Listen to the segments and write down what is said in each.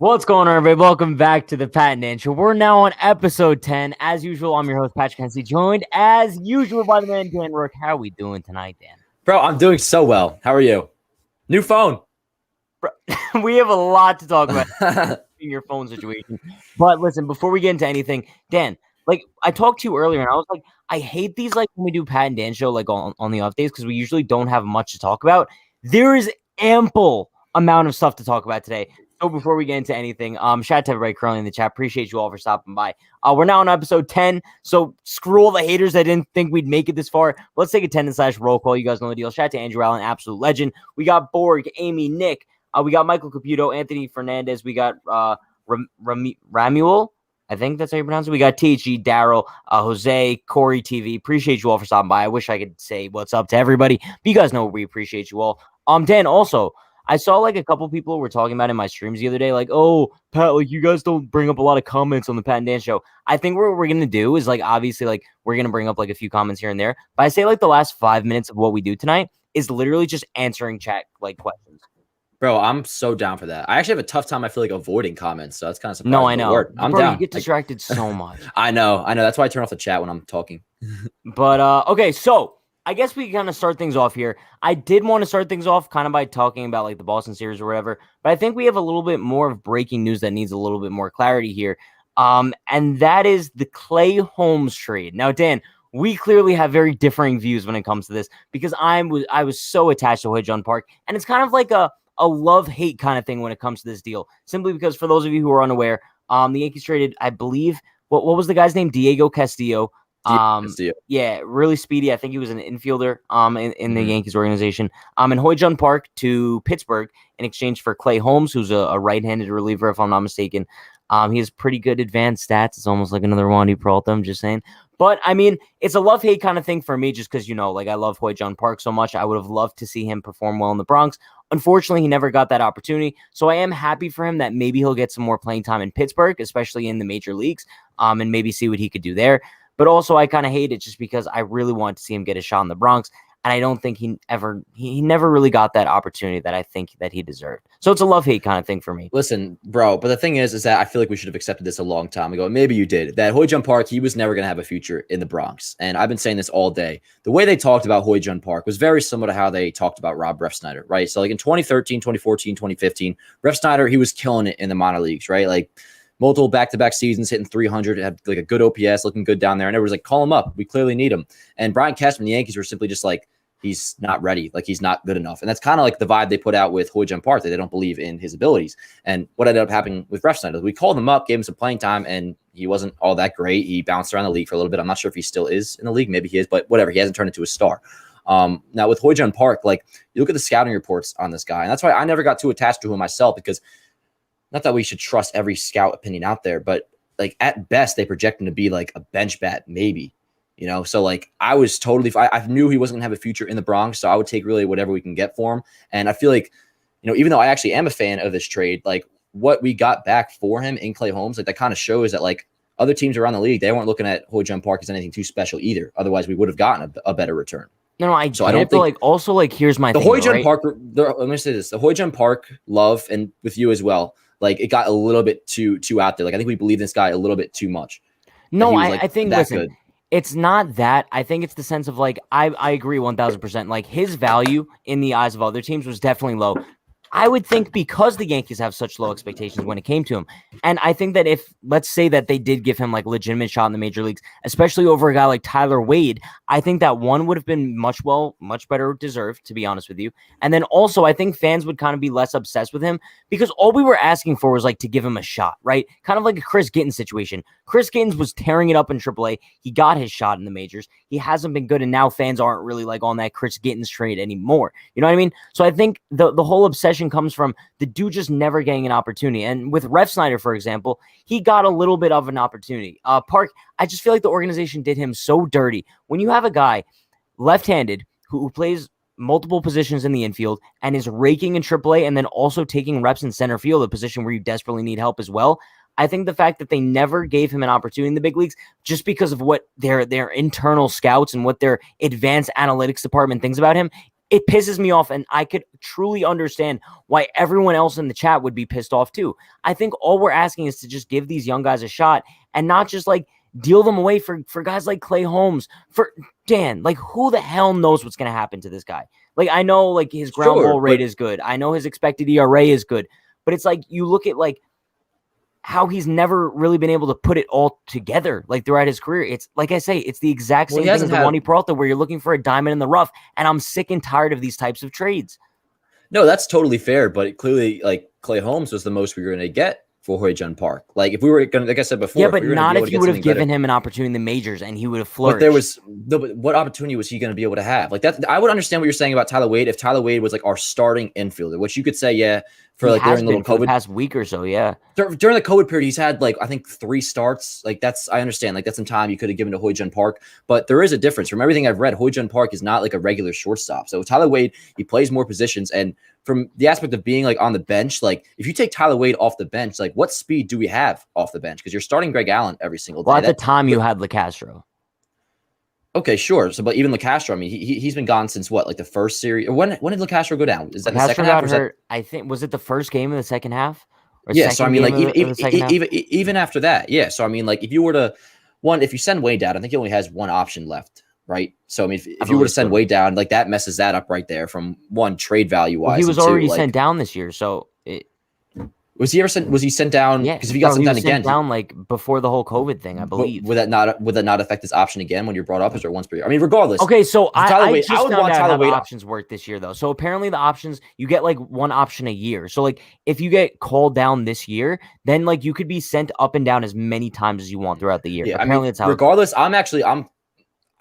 What's going on, everybody? Welcome back to the Pat and Dan Show. We're now on episode 10. As usual, I'm your host, Patrick Hensey, joined as usual by the man, Dan Rook. How are we doing tonight, Dan? Bro, I'm doing so well. How are you? New phone. Bro, we have a lot to talk about in your phone situation. But listen, before we get into anything, Dan, like I talked to you earlier, and I was like, I hate these like when we do Pat and Dan Show like on the off days because we usually don't have much to talk about. There is ample amount of stuff to talk about today. So before we get into anything, shout out to everybody currently in the chat. Appreciate you all for stopping by. We're now on episode 10. So screw all the haters that didn't think we'd make it this far. Let's take attendance/roll call. You guys know the deal. Shout out to Andrew Allen, absolute legend. We got Borg, Amy, Nick. We got Michael Caputo, Anthony Fernandez. We got Ramuel. I think that's how you pronounce it. We got THG, Daryl, Jose, Corey TV. Appreciate you all for stopping by. I wish I could say what's up to everybody, but you guys know we appreciate you all. Dan, also, I saw like a couple people were talking about in my streams the other day, like, oh, Pat, like you guys don't bring up a lot of comments on the Pat and Dan Show. I think what we're going to do is like, obviously, like we're going to bring up like a few comments here and there. But I say like the last 5 minutes of what we do tonight is literally just answering chat like questions. Bro, I'm so down for that. I actually have a tough time, I feel like, avoiding comments. So that's kind of surprising. No, I know. I'm Bro, down. You get distracted so much. I know. That's why I turn off the chat when I'm talking. But, okay, so I guess we kind of start things off here. I did want to start things off kind of by talking about like the Boston series or whatever, but I think we have a little bit more of breaking news that needs a little bit more clarity here. And that is the Clay Holmes trade. Now, Dan, we clearly have very differing views when it comes to this because I was so attached to Hoyt Park, and it's kind of like a love-hate kind of thing when it comes to this deal. Simply because for those of you who are unaware, the Yankees traded, I believe, what was the guy's name? Diego Castillo. Yeah, really speedy. I think he was an infielder in the Yankees organization. In Hoyt Park to Pittsburgh in exchange for Clay Holmes, who's a right-handed reliever, if I'm not mistaken. He has pretty good advanced stats. It's almost like another Wandy Peralta, I'm just saying. But, I mean, it's a love-hate kind of thing for me just because, like I love Hoyt Park so much. I would have loved to see him perform well in the Bronx. Unfortunately, he never got that opportunity. So I am happy for him that maybe he'll get some more playing time in Pittsburgh, especially in the major leagues, and maybe see what he could do there. But also, I kind of hate it just because I really want to see him get a shot in the Bronx. And I don't think he never really got that opportunity that I think that he deserved. So it's a love-hate kind of thing for me. Listen, bro, but the thing is that I feel like we should have accepted this a long time ago. Maybe you did. That Hoyt Park, he was never going to have a future in the Bronx. And I've been saying this all day. The way they talked about Hoyt Park was very similar to how they talked about Rob Refsnyder, right? So like in 2013, 2014, 2015, Refsnyder, he was killing it in the minor leagues, right? Like multiple back-to-back seasons, hitting 300, had like a good OPS, looking good down there. And everyone's like, call him up. We clearly need him. And Brian Cashman, the Yankees were simply just like, he's not ready. Like he's not good enough. And that's kind of like the vibe they put out with Hoyt Park, that they don't believe in his abilities. And what ended up happening with Refsnyder, we called him up, gave him some playing time, and he wasn't all that great. He bounced around the league for a little bit. I'm not sure if he still is in the league. Maybe he is, but whatever. He hasn't turned into a star. Now with Hoyt Park, like you look at the scouting reports on this guy, and that's why I never got too attached to him myself, because not that we should trust every scout opinion out there, but like at best they project him to be like a bench bat, maybe. So like I was totally, I knew he wasn't gonna have a future in the Bronx, so I would take really whatever we can get for him. And I feel like, even though I actually am a fan of this trade, like what we got back for him in Clay Holmes, like that kind of shows that like other teams around the league, they weren't looking at Hoyt Park as anything too special either. Otherwise, we would have gotten a better return. No, I don't think, like also like here's my the thing, Hoyt right? Park. Let me say this: the Hoyt Park love, and with you as well, like it got a little bit too out there. Like I think we believe this guy a little bit too much. No, I think listen. Good. It's not that. I think it's the sense of like, I agree 1,000%. Like his value in the eyes of other teams was definitely low. I would think because the Yankees have such low expectations when it came to him. And I think that if, let's say that they did give him like legitimate shot in the major leagues, especially over a guy like Tyler Wade, I think that one would have been much better deserved, to be honest with you. And then also I think fans would kind of be less obsessed with him because all we were asking for was like to give him a shot, right? Kind of like a Chris Gittens situation. Chris Gittens was tearing it up in AAA. He got his shot in the majors. He hasn't been good. And now fans aren't really like on that Chris Gittens trade anymore. You know what I mean? So I think the whole obsession comes from the dude just never getting an opportunity. And with Refsnyder, for example, he got a little bit of an opportunity. Park, I just feel like the organization did him so dirty. When you have a guy left-handed who plays multiple positions in the infield and is raking in AAA and then also taking reps in center field, a position where you desperately need help as well, I think the fact that they never gave him an opportunity in the big leagues just because of what their internal scouts and what their advanced analytics department thinks about him, it pisses me off, and I could truly understand why everyone else in the chat would be pissed off too. I think all we're asking is to just give these young guys a shot and not just like deal them away for guys like Clay Holmes. For Dan, like who the hell knows what's going to happen to this guy? Like I know like his ground ball rate is good. I know his expected ERA is good, but it's like you look at like how he's never really been able to put it all together like throughout his career. It's like I say, it's the exact same thing as the Wandy Peralta where you're looking for a diamond in the rough, and I'm sick and tired of these types of trades. No, that's totally fair, but clearly like Clay Holmes was the most we were going to get for Hoyjun Park. Like if we were going to, like I said before, yeah, but not if you would have given him an opportunity in the majors and he would have flourished. But there was no, but what opportunity was he going to be able to have? Like that, I would understand what you're saying about Tyler Wade if Tyler Wade was like our starting infielder, which you could say, yeah, for like during the little COVID past week or so, yeah. During the COVID period, he's had like I think 3 starts. Like that's I understand. Like that's some time you could have given to Hoyjun Park, but there is a difference. From everything I've read, Hoyjun Park is not like a regular shortstop. So Tyler Wade, he plays more positions, and from the aspect of being like on the bench, like if you take Tyler Wade off the bench, like what speed do we have off the bench? Because you're starting Greg Allen every single day. Well, at the time you had LeCastro. Okay, sure. So, but even LeCastro, I mean, he's been gone since what, like the first series? Or when did LeCastro go down? Is that the second half? I think was it the first game of the second half? Yeah. So I mean, like even after that, yeah. So I mean, like if you were to if you send Wade down, I think he only has one option left, right? So I mean, if you were to send Wade down, like that messes that up right there from one trade value wise. Well, he was already sent down this year, so Was he sent down? Yeah, because if he got sent down again, like before the whole COVID thing, I believe. Would that not affect his option again when you're brought up? Is there once per year? I mean, regardless. Okay, so I would want Tyler Wade options work this year though. So apparently the options you get like one option a year. So like if you get called down this year, then like you could be sent up and down as many times as you want throughout the year. Yeah, apparently that's how. Regardless, I'm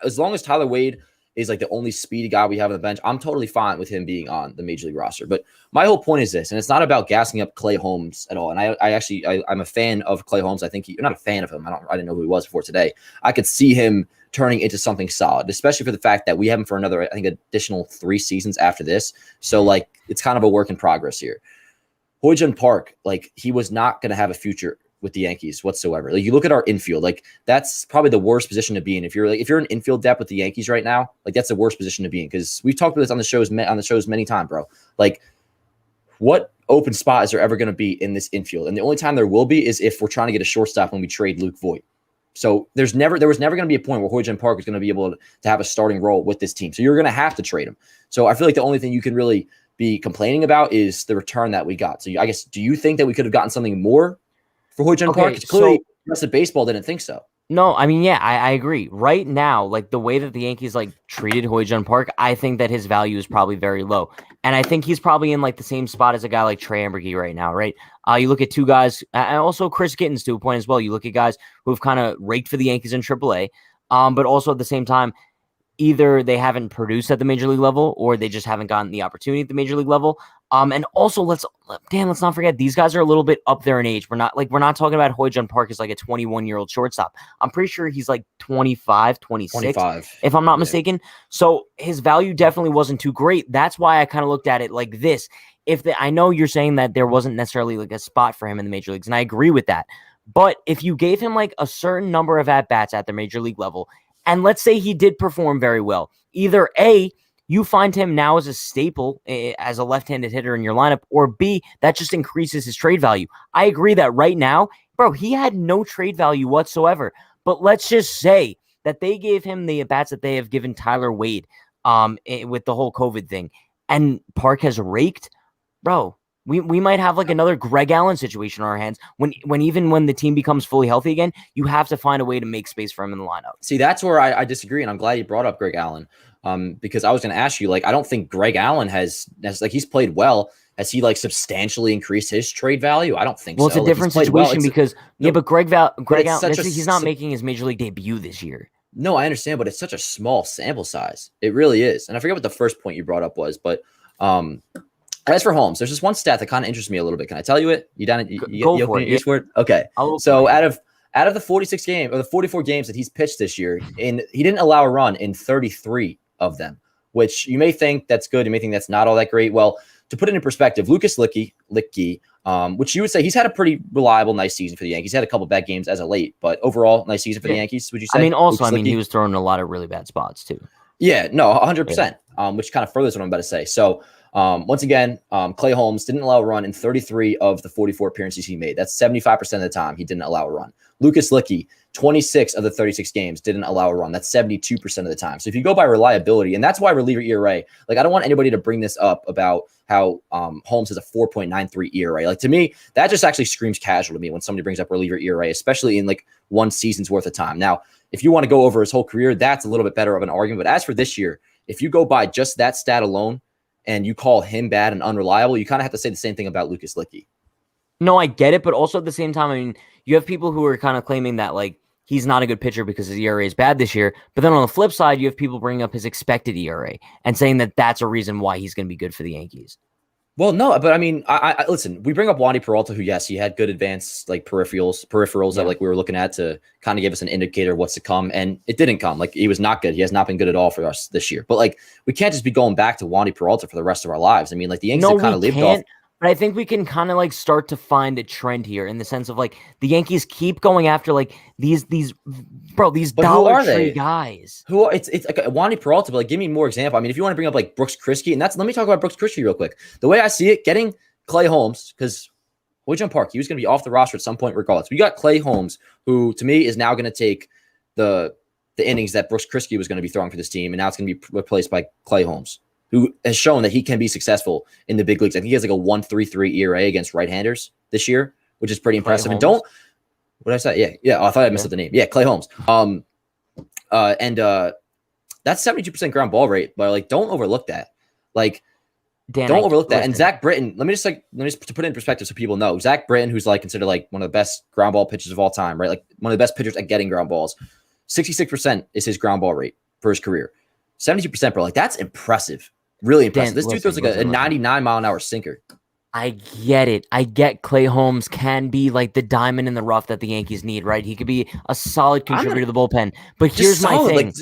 as long as Tyler Wade is like the only speedy guy we have on the bench, I'm totally fine with him being on the major league roster. But my whole point is this, and it's not about gassing up Clay Holmes at all. And I'm a fan of Clay Holmes. I think you're not a fan of him. I didn't know who he was before today. I could see him turning into something solid, especially for the fact that we have him for another, I think, additional 3 seasons after this. So like, it's kind of a work in progress here. Hoyjun Park, like he was not going to have a future with the Yankees whatsoever. Like you look at our infield, like that's probably the worst position to be in. If you're an infield depth with the Yankees right now, like that's the worst position to be in. Because we've talked about this on the shows many times, bro. Like what open spot is there ever going to be in this infield? And the only time there will be is if we're trying to get a shortstop when we trade Luke Voigt. So there was never going to be a point where Hoyjun Park is going to be able to have a starting role with this team. So you're going to have to trade him. So I feel like the only thing you can really be complaining about is the return that we got. So I guess, do you think that we could have gotten something more for Hoyjun Park? Clearly, the rest of baseball didn't think so. No, I mean, yeah, I agree. Right now, like the way that the Yankees like treated Hoyjun Park, I think that his value is probably very low. And I think he's probably in like the same spot as a guy like Trey Ambergy right now, right? You look at 2 guys, and also Chris Gittins to a point as well. You look at guys who have kind of raked for the Yankees in AAA, but also at the same time, either they haven't produced at the major league level or they just haven't gotten the opportunity at the major league level. And also let's not forget these guys are a little bit up there in age. We're not talking about Hoyjun Park as like a 21-year-old shortstop. I'm pretty sure he's like 25, 26, if I'm not mistaken. So his value definitely wasn't too great. That's why I kind of looked at it like this. I know you're saying that there wasn't necessarily like a spot for him in the major leagues, and I agree with that. But if you gave him like a certain number of at-bats at the major league level, and let's say he did perform very well, either A, you find him now as a staple, as a left-handed hitter in your lineup, or B, that just increases his trade value. I agree that right now, bro, he had no trade value whatsoever. But let's just say that they gave him the at-bats that they have given Tyler Wade with the whole COVID thing, and Park has raked, bro. We might have like another Greg Allen situation on our hands when the team becomes fully healthy again, you have to find a way to make space for him in the lineup. See, that's where I disagree. And I'm glad you brought up Greg Allen because I was going to ask you, like, I don't think Greg Allen has like, he's played well. Has he like substantially increased his trade value? I don't think so. Well, it's a different situation because but Greg Allen, he's not making his major league debut this year. No, I understand, but it's such a small sample size. It really is. And I forget what the first point you brought up was, but as for Holmes, there's just one stat that kind of interests me a little bit. Can I tell you it? You open your ears for it? Okay. So out of the 46 games or the 44 games that he's pitched this year, he didn't allow a run in 33 of them, which you may think that's good. You may think that's not all that great. Well, to put it in perspective, Lucas Licky, which you would say he's had a pretty reliable, nice season for the Yankees. He had a couple bad games as of late, but overall, nice season for the Yankees, would you say? I mean, he was throwing in a lot of really bad spots too. Yeah, no, Yeah. 100%. Which kind of furthers what I'm about to say. So, once again, Clay Holmes didn't allow a run in 33 of the 44 appearances he made. That's 75% of the time he didn't allow a run. Lucas Licky, 26 of the 36 games didn't allow a run. That's 72% of the time. So if you go by reliability, and that's why reliever ERA, like I don't want anybody to bring this up about how Holmes has a 4.93 ERA. Like to me, that just actually screams casual to me when somebody brings up reliever ERA, especially in like one season's worth of time. Now, if you want to go over his whole career, that's a little bit better of an argument. But as for this year, if you go by just that stat alone and you call him bad and unreliable, you kind of have to say the same thing about Lucas Licky. No, I get it, but also at the same time, I mean, you have people who are kind of claiming that like he's not a good pitcher because his ERA is bad this year. But then on the flip side, you have people bringing up his expected ERA and saying that that's a reason why he's going to be good for the Yankees. Well, no, but I mean, I listen. We bring up Wandy Peralta, who yes, he had good advanced like peripherals that like we were looking at to kind of give us an indicator of what's to come, and it didn't come. Like he was not good. He has not been good at all for us this year. But like we can't just be going back to Wandy Peralta for the rest of our lives. I mean, like the Yankees have kind of lived off. But I think we can kind of like start to find a trend here in the sense of like the Yankees keep going after like these Dollar Tree guys. Who are it's like Wandy Peralta, but like give me more example. I mean, if you want to bring up like Brooks Kriske, and let me talk about Brooks Kriske real quick. The way I see it, getting Clay Holmes, because Hoyt Park, he was going to be off the roster at some point regardless. We got Clay Holmes, who to me is now going to take the innings that Brooks Kriske was going to be throwing for this team, and now it's going to be replaced by Clay Holmes, who has shown that he can be successful in the big leagues. I think he has like a 1.33 ERA against right-handers this year, which is pretty impressive. And what did I say? Yeah. Oh, I thought I missed up the name. Yeah, Clay Holmes. That's 72% ground ball rate, but like, don't overlook that. Like, Dan, don't overlook that. And Zach Britton, let me just to put it in perspective so people know. Zach Britton, who's like considered like one of the best ground ball pitchers of all time, right? Like one of the best pitchers at getting ground balls. 66% is his ground ball rate for his career. 72%, bro. Like, that's impressive. Really impressive. This dude throws like a 99 mile an hour sinker. I get it. I get Clay Holmes can be like the diamond in the rough that the Yankees need, right? He could be a solid contributor to the bullpen. But here's my thing.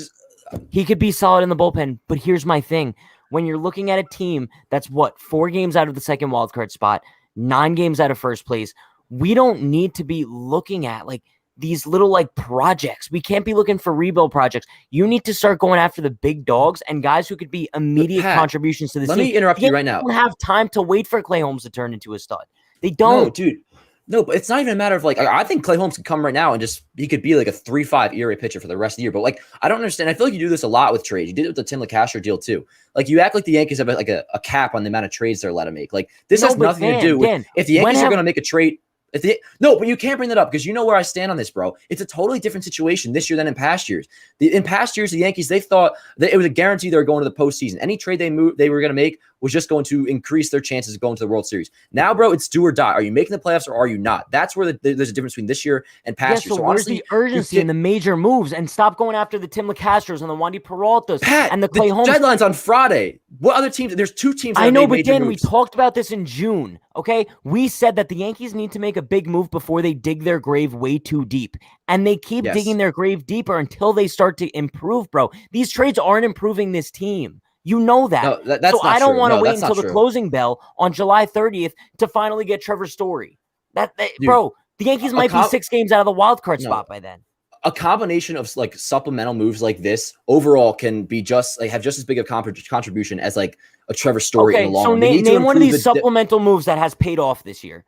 He could be solid in the bullpen, but here's my thing. When you're looking at a team that's 4 games out of the second wildcard spot, 9 games out of first place, we don't need to be looking at like these little like projects. We can't be looking for rebuild projects. You need to start going after the big dogs and guys who could be immediate contributions to the team. Let me interrupt you right now. They don't have time to wait for Clay Holmes to turn into a stud. They don't. No, dude. No, but it's not even a matter of like, I think Clay Holmes could come right now and he could be like a 3.5 ERA pitcher for the rest of the year. But like, I don't understand. I feel like you do this a lot with trades. You did it with the Tim LeCastro deal too. Like you act like the Yankees have like a cap on the amount of trades they're allowed to make. Like this has nothing to do with if the Yankees are going to make a trade. But you can't bring that up because you know where I stand on this, bro. It's a totally different situation this year than in past years. In past years, the Yankees, they thought that it was a guarantee they were going to the postseason. Any trade they were going to make was just going to increase their chances of going to the World Series. Now, bro, it's do or die. Are you making the playoffs or are you not? That's where there's a difference between this year and past years. So honestly, where's the urgency in the major moves and stop going after the Tim LeCastros and the Wandy Peraltas and the Clay Holmes? Deadline's on Friday. What other teams? There's 2 teams. I know, but Dan, we talked about this in June. Okay, we said that the Yankees need to make a big move before they dig their grave way too deep, and they keep digging their grave deeper until they start to improve, bro. These trades aren't improving this team. You know that. No, that's so I don't want to wait until the closing bell on July 30th to finally get Trevor Story. Bro, the Yankees might be 6 games out of the wild card spot by then. A combination of like supplemental moves like this overall can be have just as big a contribution as like a Trevor Story in the long run. So name one of these supplemental moves that has paid off this year.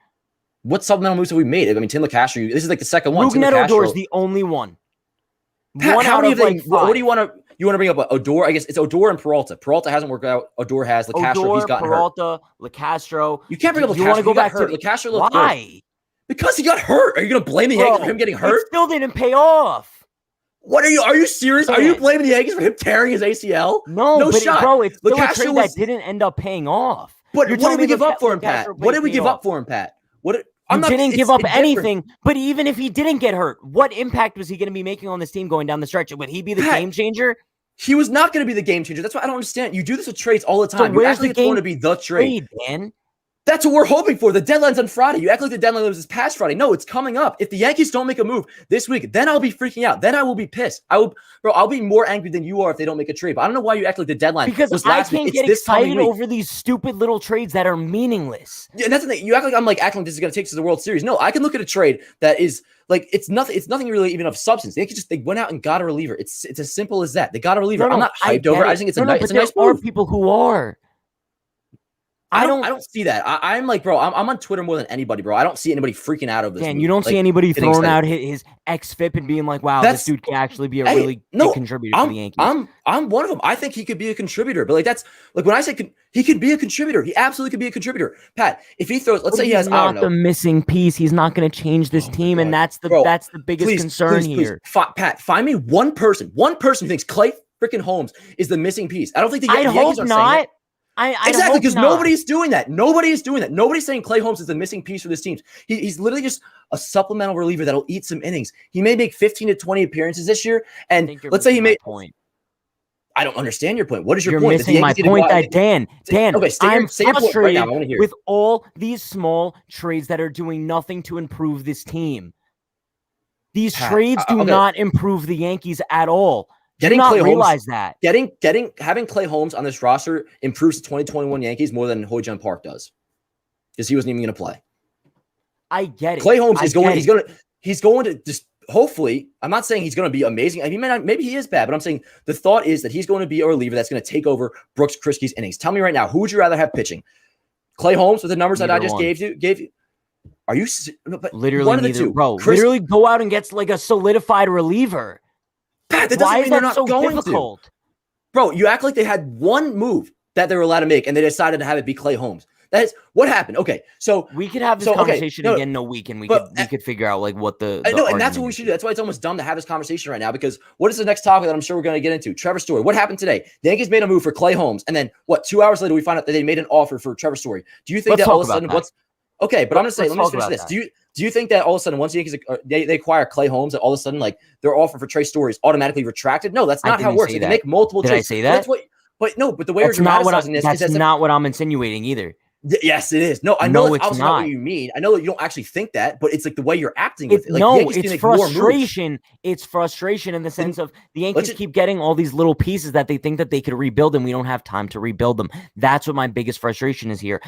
What supplemental moves have we made? I mean, Tim LeCastro. This is like the second one. Rougned Odor is the only one. How many of them? What do you want to? You want to bring up Odor? I guess it's Odor and Peralta. Peralta hasn't worked out. Odor has. LeCastro, he's gotten Peralta, hurt. LeCastro. You can't bring up LeCastro. You want to go back to LeCastro? Why? Because he got hurt. Are you going to blame the Yankees for him getting hurt? It still didn't pay off. What are you? Are you serious? Are you blaming the Yankees for him tearing his ACL? No shot. Bro, it's still a trade that didn't end up paying off. But what did we give up for him, Pat? What did we give up for him, Pat? Didn't give up anything, but even if he didn't get hurt, what impact was he going to be making on this team going down the stretch? Would he be the game changer? He was not going to be the game changer. That's why I don't understand. You do this with trades all the time. You actually it's going to be the trade, Dan. That's what we're hoping for. The deadline's on Friday. You act like the deadline was this past Friday. No, it's coming up. If the Yankees don't make a move this week, then I'll be freaking out. Then I will be pissed. I'll be more angry than you are if they don't make a trade. But I don't know why you act like the deadline was last week. Because I can't get excited over these stupid little trades that are meaningless. Yeah, and that's the thing. You act like I'm like acting like this is going to take us to the World Series. No, I can look at a trade that is like it's nothing really even of substance. They went out and got a reliever. It's as simple as that. They got a reliever. I'm not hyped over it. I just think it's a nice move. There are people who are. I don't see that. I'm like, bro, I'm on Twitter more than anybody, bro. I don't see anybody freaking out of this. Man, you don't see anybody throwing out his xFIP and being like, wow, this dude can actually be a really good contributor to the Yankees. I'm one of them. I think he could be a contributor. But like that's like when I say he could be a contributor. He absolutely could be a contributor. Pat, if he throws, let's say he has not the missing piece. He's not going to change this team, and that's the biggest concern here. Pat, find me one person who thinks Clay freaking Holmes is the missing piece. I don't think the Yankees are saying that. Exactly, because nobody's doing that. Nobody is doing that. Nobody's saying Clay Holmes is the missing piece for this team. He's literally just a supplemental reliever that'll eat some innings. He may make 15 to 20 appearances this year, and let's say he made. I don't understand your point. What is your point? You're missing my point. That Dan. Okay, I'm frustrated right now. I want to hear with all these small trades that are doing nothing to improve this team. These trades do not improve the Yankees at all. Having Clay Holmes on this roster improves the 2021 Yankees more than Ho-Jun Park does, because he wasn't even going to play. I get it. Clay Holmes is going. He's going to just hopefully. I'm not saying he's going to be amazing. I mean, maybe he is bad, but I'm saying the thought is that he's going to be a reliever that's going to take over Brooks Kriskey's innings. Tell me right now, who would you rather have pitching? Clay Holmes with the numbers that I just gave you. Are you literally one of the two, bro? Literally go out and get like a solidified reliever. Pat, that doesn't mean they're not going to. Bro, you act like they had one move that they were allowed to make, and they decided to have it be Clay Holmes. That is what happened. Okay, so we could have this conversation again in a week, and we could figure out like what the I know, and that's what we should do. That's why it's almost dumb to have this conversation right now, because what is the next topic that I'm sure we're going to get into? Trevor Story. What happened today? The Yankees made a move for Clay Holmes, and then 2 hours later we find out that they made an offer for Trevor Story. Do you think that all of a sudden okay? But I'm going to say, let me finish this. Do you think that all of a sudden, once the Yankees they acquire Clay Holmes, that all of a sudden, like their offer for Trey Story is automatically retracted? No, that's not how it works. They make multiple trades. Did I say that? But the way you're dramatizing this is not what I'm insinuating either. Yes, it is. No, I know it's not what you mean. I know that you don't actually think that, but it's like the way you're acting with it. Like, no, it's frustration. It's frustration in the sense of the Yankees keep getting all these little pieces that they think that they could rebuild, and we don't have time to rebuild them. That's what my biggest frustration is here.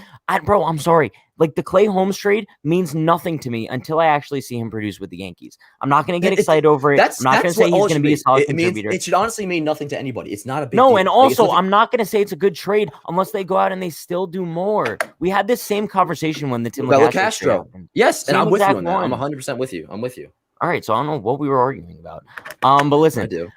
Bro, I'm sorry. Like the Clay Holmes trade means nothing to me until I actually see him produce with the Yankees. I'm not going to get excited over it. I'm not going to say he's going to be a solid contributor. It should honestly mean nothing to anybody. It's not a big deal. And also I'm not going to say it's a good trade unless they go out and they still do more. We had this same conversation when the Tim Castro. Yes, and I'm with you on that. I'm 100% with you. I'm with you. All right, so I don't know what we were arguing about. But listen. I do.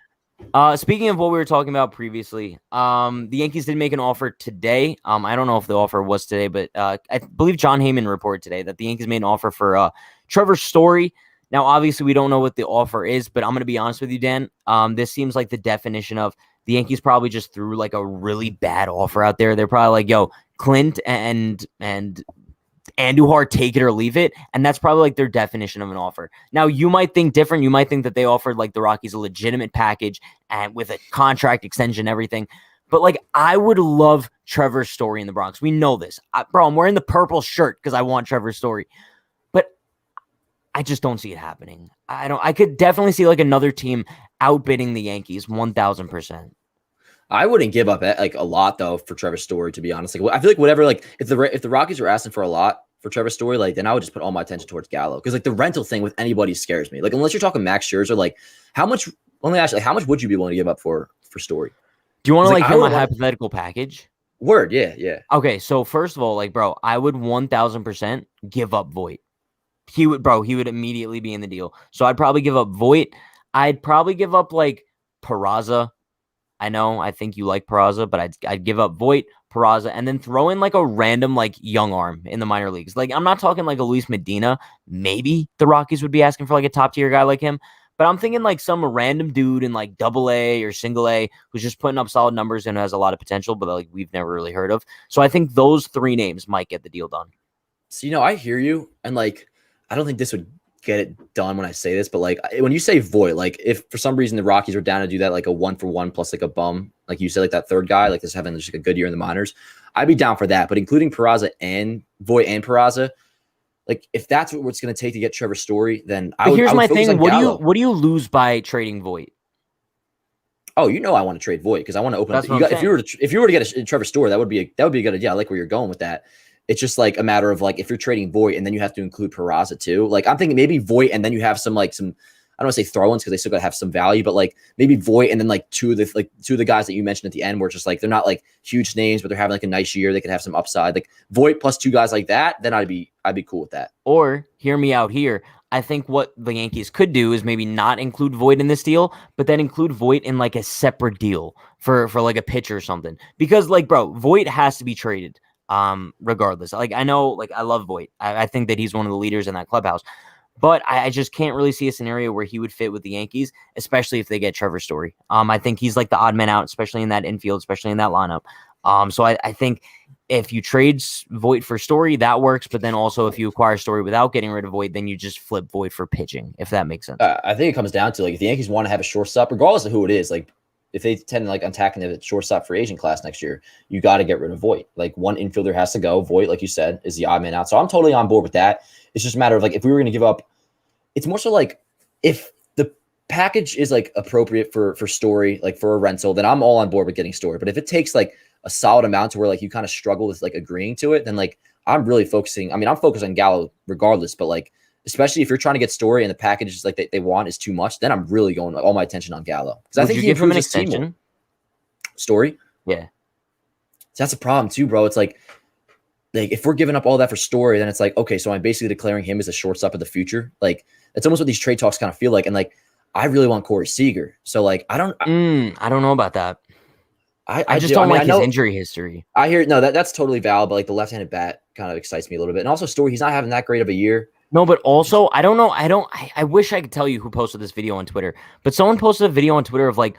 Speaking of what we were talking about previously, the Yankees did make an offer today. I don't know if the offer was today, but I believe John Heyman reported today that the Yankees made an offer for Trevor Story. Now, obviously, we don't know what the offer is, but I'm going to be honest with you, Dan. This seems like the definition of the Yankees probably just threw like a really bad offer out there. They're probably like, yo, Clint and Andujar, take it or leave it. And that's probably like their definition of an offer. Now, you might think different. You might think that they offered like the Rockies a legitimate package and with a contract extension, everything. But like, I would love Trevor Story in the Bronx. We know this. Bro, I'm wearing the purple shirt because I want Trevor Story. But I just don't see it happening. I could definitely see like another team outbidding the Yankees 1,000%. I wouldn't give up like a lot though for Trevor Story, to be honest. Like I feel like whatever, like if the Rockies are asking for a lot for Trevor Story, like then I would just put all my attention towards Gallo, because like the rental thing with anybody scares me. Like unless you're talking Max Scherzer, like how much? Let me ask you, like, how much would you be willing to give up for Story? Do you want to like hear my hypothetical package? Word, yeah. Okay, so first of all, like bro, I would 1,000% give up Voit. He would immediately be in the deal. So I'd probably give up Voit. I'd probably give up like Peraza. I think you like Peraza, but I'd give up Voit, Peraza, and then throw in like a random like young arm in the minor leagues. Like I'm not talking like a Luis Medina. Maybe the Rockies would be asking for like a top tier guy like him, but I'm thinking like some random dude in like AA or single A who's just putting up solid numbers and has a lot of potential, but like we've never really heard of. So I think those three names might get the deal done. So I hear you, and like I don't think this would get it done when I say this, but like when you say Voit, like if for some reason the Rockies are down to do that, like a 1-for-1 plus like a bum, like you said, like that third guy, like this having just like a good year in the minors, I'd be down for that. But including Peraza and Voit and Peraza, like if that's what it's going to take to get Trevor Story, then I would focus on Gallo. What do you lose by trading Voit? Oh, I want to trade Voit because I want to open That's up. If you were to get a Trevor Story, that would be a good idea. I like where you're going with that. It's just like a matter of like if you're trading Voit and then you have to include Peraza too. Like I'm thinking maybe Voit and then you have some I don't want to say throw-ins because they still got to have some value, but like maybe Voit and then like two of the guys that you mentioned at the end where it's just like they're not like huge names, but they're having like a nice year. They could have some upside. Like Voit plus two guys like that, then I'd be cool with that. Or hear me out here. I think what the Yankees could do is maybe not include Voit in this deal, but then include Voit in like a separate deal for like a pitcher or something. Because like, bro, Voit has to be traded. Regardless. Like I know, like I love Voit. I think that he's one of the leaders in that clubhouse. But I just can't really see a scenario where he would fit with the Yankees, especially if they get Trevor Story. I think he's like the odd man out, especially in that infield, especially in that lineup. So I think if you trade Voit for Story, that works. But then also if you acquire Story without getting rid of Voit, then you just flip Voit for pitching, if that makes sense. I think it comes down to like if the Yankees want to have a shortstop, regardless of who it is, like if they tend to like attacking the shortstop free agent class next year, you got to get rid of Voit. Like one infielder has to go. Voit, like you said, is the odd man out. So I'm totally on board with that. It's just a matter of like if we were going to give up, it's more so like if the package is like appropriate for Story, like for a rental, then I'm all on board with getting Story. But if it takes like a solid amount to where like you kind of struggle with like agreeing to it, then like I'm really focusing. I mean, I'm focused on Gallo regardless, but like especially if you're trying to get Story and the package is like they want is too much, then I'm really going all my attention on Gallo because I think he give him an improves his team extension. more. Story, Yeah, so that's a problem too, bro. It's like if we're giving up all that for Story, then it's like okay, so I'm basically declaring him as a shortstop of the future. Like that's almost what these trade talks kind of feel like, and like I really want Corey Seager, so like I don't know about that. I just don't like his injury history. I hear that's totally valid, but like the left-handed bat kind of excites me a little bit, and also Story, he's not having that great of a year. No, but also I don't know. I wish I could tell you who posted this video on Twitter, but someone posted a video on Twitter of like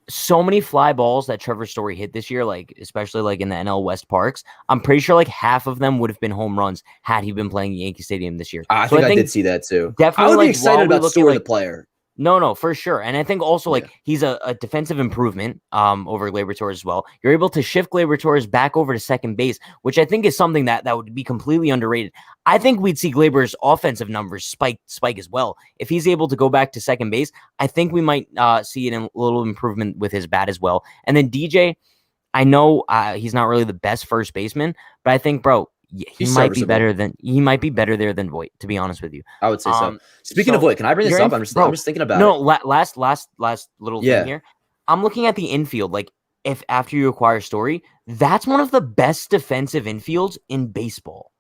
so many fly balls that Trevor Story hit this year, like especially like in the NL West parks. I'm pretty sure like half of them would have been home runs had he been playing Yankee Stadium this year. I think I did see that too. Definitely, I would be excited about Story the player. No, for sure. And I think also like he's a defensive improvement over Gleyber Torres as well. You're able to shift Gleyber Torres back over to second base, which I think is something that would be completely underrated. I think we'd see Gleyber's offensive numbers spike as well. If he's able to go back to second base, I think we might see a little improvement with his bat as well. And then DJ, I know he's not really the best first baseman, but I think, bro, he might be better there than Voit, to be honest with you. I would say so. Speaking of Voit, can I bring this up? I'm just thinking about it. Last little thing here. I'm looking at the infield. Like if after you acquire Story, that's one of the best defensive infields in baseball.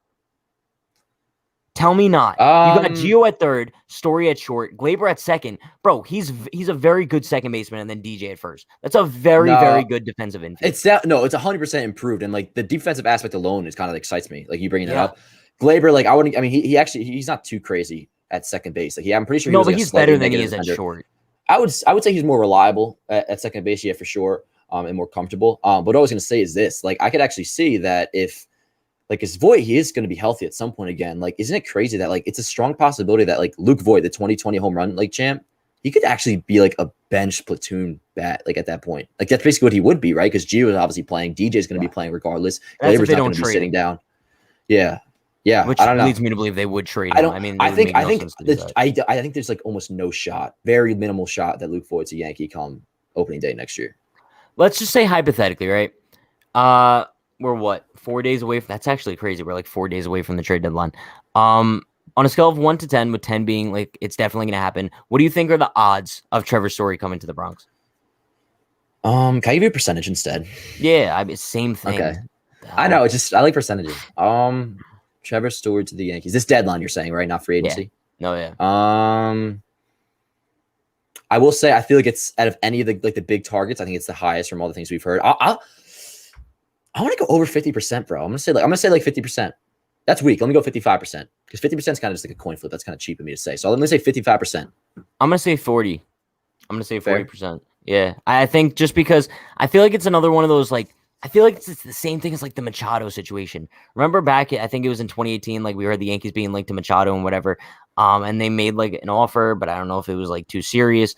Tell me not. You got Gio at third, Story at short, Gleyber at second. Bro, he's a very good second baseman, and then DJ at first. That's a very good defensive infield. It's 100% improved, and like the defensive aspect alone is kind of excites me. Like you bringing it up, Gleyber. Like I wouldn't. I mean, he's not too crazy at second base. Like I'm pretty sure. But he's better than he is at short. I would say he's more reliable at second base, for sure, and more comfortable. But what I was going to say is this: like I could actually see that if. Like his Voit, he is going to be healthy at some point again. Like, isn't it crazy that like it's a strong possibility that like Luke Voit, the 2020 home run like champ, he could actually be like a bench platoon bat like at that point. Like that's basically what he would be, right? Because Gio is obviously playing, DJ is going to be playing regardless. Gleyber's not going to be sitting down. Yeah. Which I don't know. Leads me to believe they would trade him. I think there's like almost no shot, very minimal shot that Luke Voigt's a Yankee come opening day next year. Let's just say hypothetically, right? We're what, 4 days away? That's actually crazy. We're like 4 days away from the trade deadline. On a scale of 1 to 10, with 10 being like it's definitely going to happen, what do you think are the odds of Trevor Story coming to the Bronx? Can I give you a percentage instead? Yeah, same thing. Okay. I know. I like percentages. Trevor Story to the Yankees. This deadline you're saying, right? Not free agency. Yeah. I will say I feel like it's out of any of the big targets. I think it's the highest from all the things we've heard. I want to go over 50%, bro. I'm gonna say like 50%. That's weak. Let me go 55% because 50% is kind of just like a coin flip. That's kind of cheap of me to say. So let me say 55%. I'm gonna say 40. I'm gonna say 40%. Yeah, I think just because I feel like it's another one of those like I feel like it's the same thing as like the Machado situation. Remember back, I think it was in 2018, like we heard the Yankees being linked to Machado and whatever. And they made like an offer, but I don't know if it was like too serious.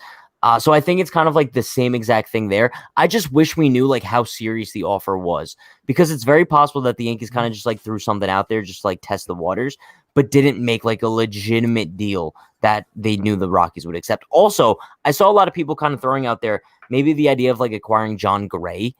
So I think it's kind of like the same exact thing there. I just wish we knew like how serious the offer was, because it's very possible that the Yankees kind of just like threw something out there, just like test the waters, but didn't make like a legitimate deal that they knew the Rockies would accept. Also, I saw a lot of people kind of throwing out there maybe the idea of like acquiring John Gray.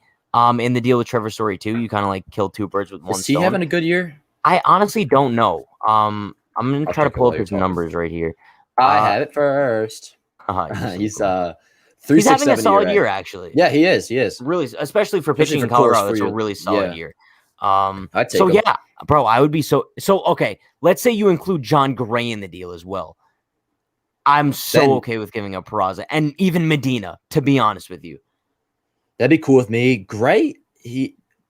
In the deal with Trevor Story too, you kind of like kill two birds with one Is he stone. having a good year? I honestly don't know. I'm gonna I'll try to check it pull while up you're his talking. numbers right here. I have it first. He's He's cool. 3 He's 6 having a 7 solid ERA. year, actually. Yeah, he is. He is. Really, especially for Especially pitching for in Coors Colorado, for it's a you. really solid Yeah. year. I'd take So him. yeah, bro, I would be so okay. Let's say you include John Gray in the deal as well. I'm so Then- okay with giving up Peraza and even Medina, to be honest with you. That'd be cool with me. Gray,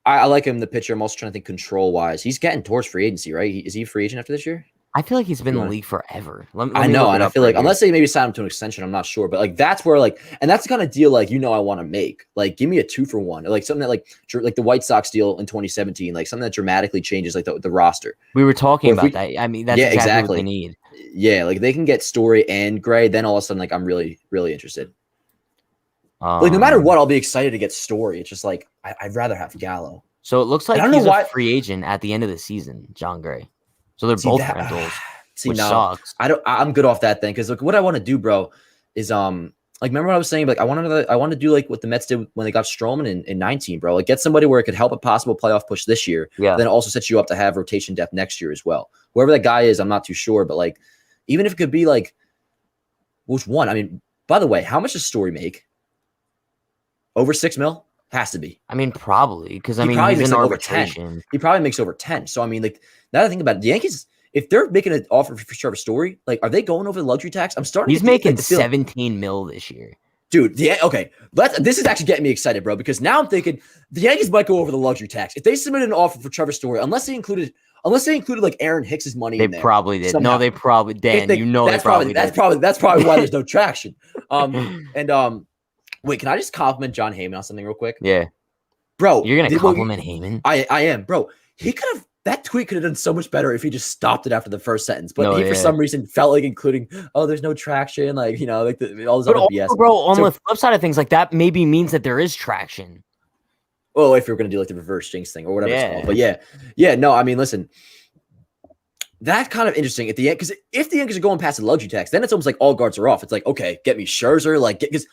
I like him, the pitcher. I'm also trying to think control wise. He's getting towards free agency, right? Is he a free agent after this year? I feel like he's been in the wanna- league forever. Let I me know, look it and I up feel right like here. unless they maybe sign him to an extension, I'm not sure. But like that's where and that's the kind of deal like I want to make. Like give me a 2-for-1, or like something that like the White Sox deal in 2017, like something that dramatically changes like the roster. We were talking Or if about that. I mean, that's Yeah, exactly what they exactly. need. Yeah, like they can get Story and Gray, then all of a sudden like I'm really really interested. Like no matter what, I'll be excited to get Story. It's just like I'd rather have Gallo. So it looks like I don't know he's why- a free agent at the end of the season, John Gray. So they're See, both that- rentals, See, which no, sucks. I'm good off that thing because like what I want to do, bro, is like remember what I was saying? Like I want to do like what the Mets did when they got Stroman in 19, bro. Like get somebody where it could help a possible playoff push this year. Yeah. Then also set you up to have rotation depth next year as well. Whoever that guy is, I'm not too sure, but like even if it could be like which one? I mean, by the way, how much does Story make? Over $6 million? Has to be. I mean, probably because I He mean probably he's makes in like over 10. arbitration. He probably makes over 10. So I mean, like now that I think about it, the Yankees, if they're making an offer for Trevor Story, like are they going over the luxury tax? I'm starting. He's to get making the feeling- 17 mil this year. Dude, okay. This is actually getting me excited, bro, because now I'm thinking the Yankees might go over the luxury tax. If they submitted an offer for Trevor Story, unless they included like Aaron Hicks's money They in there. probably did. somehow. No, they probably Dan. They- You know that's they probably did. that's probably why there's no traction. Wait, can I just compliment John Heyman on something real quick? Yeah, Bro, you're gonna compliment Heyman. I am, bro. He could have that tweet could have done so much better if he just stopped it after the first sentence. But No, he, for yeah. some reason, felt like including, oh, there's no traction, like like all this But other also, BS. bro, on So- the flip side of things, like that maybe means that there is traction. Oh, if you're gonna do like the reverse jinx thing or whatever it's Yeah. called. But yeah, no, I mean, listen, that's kind of interesting at the end because if the Yankees are going past the luxury tax, then it's almost like all guards are off. It's like, okay, get me Scherzer, like because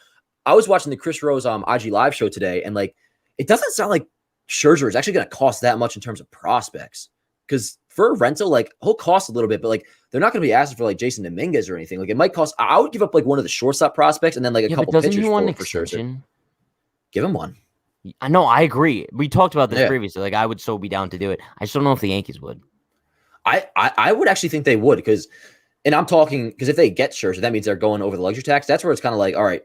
I was watching the Chris Rose IG live show today, and like it doesn't sound like Scherzer is actually going to cost that much in terms of prospects because for a rental, like he'll cost a little bit, but like they're not going to be asking for like Jason Dominguez or anything. Like it might cost. I would give up like one of the shortstop prospects and then like a Yeah, couple but doesn't pitchers he want an for Scherzer. extension? Give him one. I know. I agree. We talked about this Yeah. previously. Like I would so be down to do it. I just don't know if the Yankees would. I would actually think they would because, and I'm talking because if they get Scherzer, that means they're going over the luxury tax. That's where it's kind of like, all right,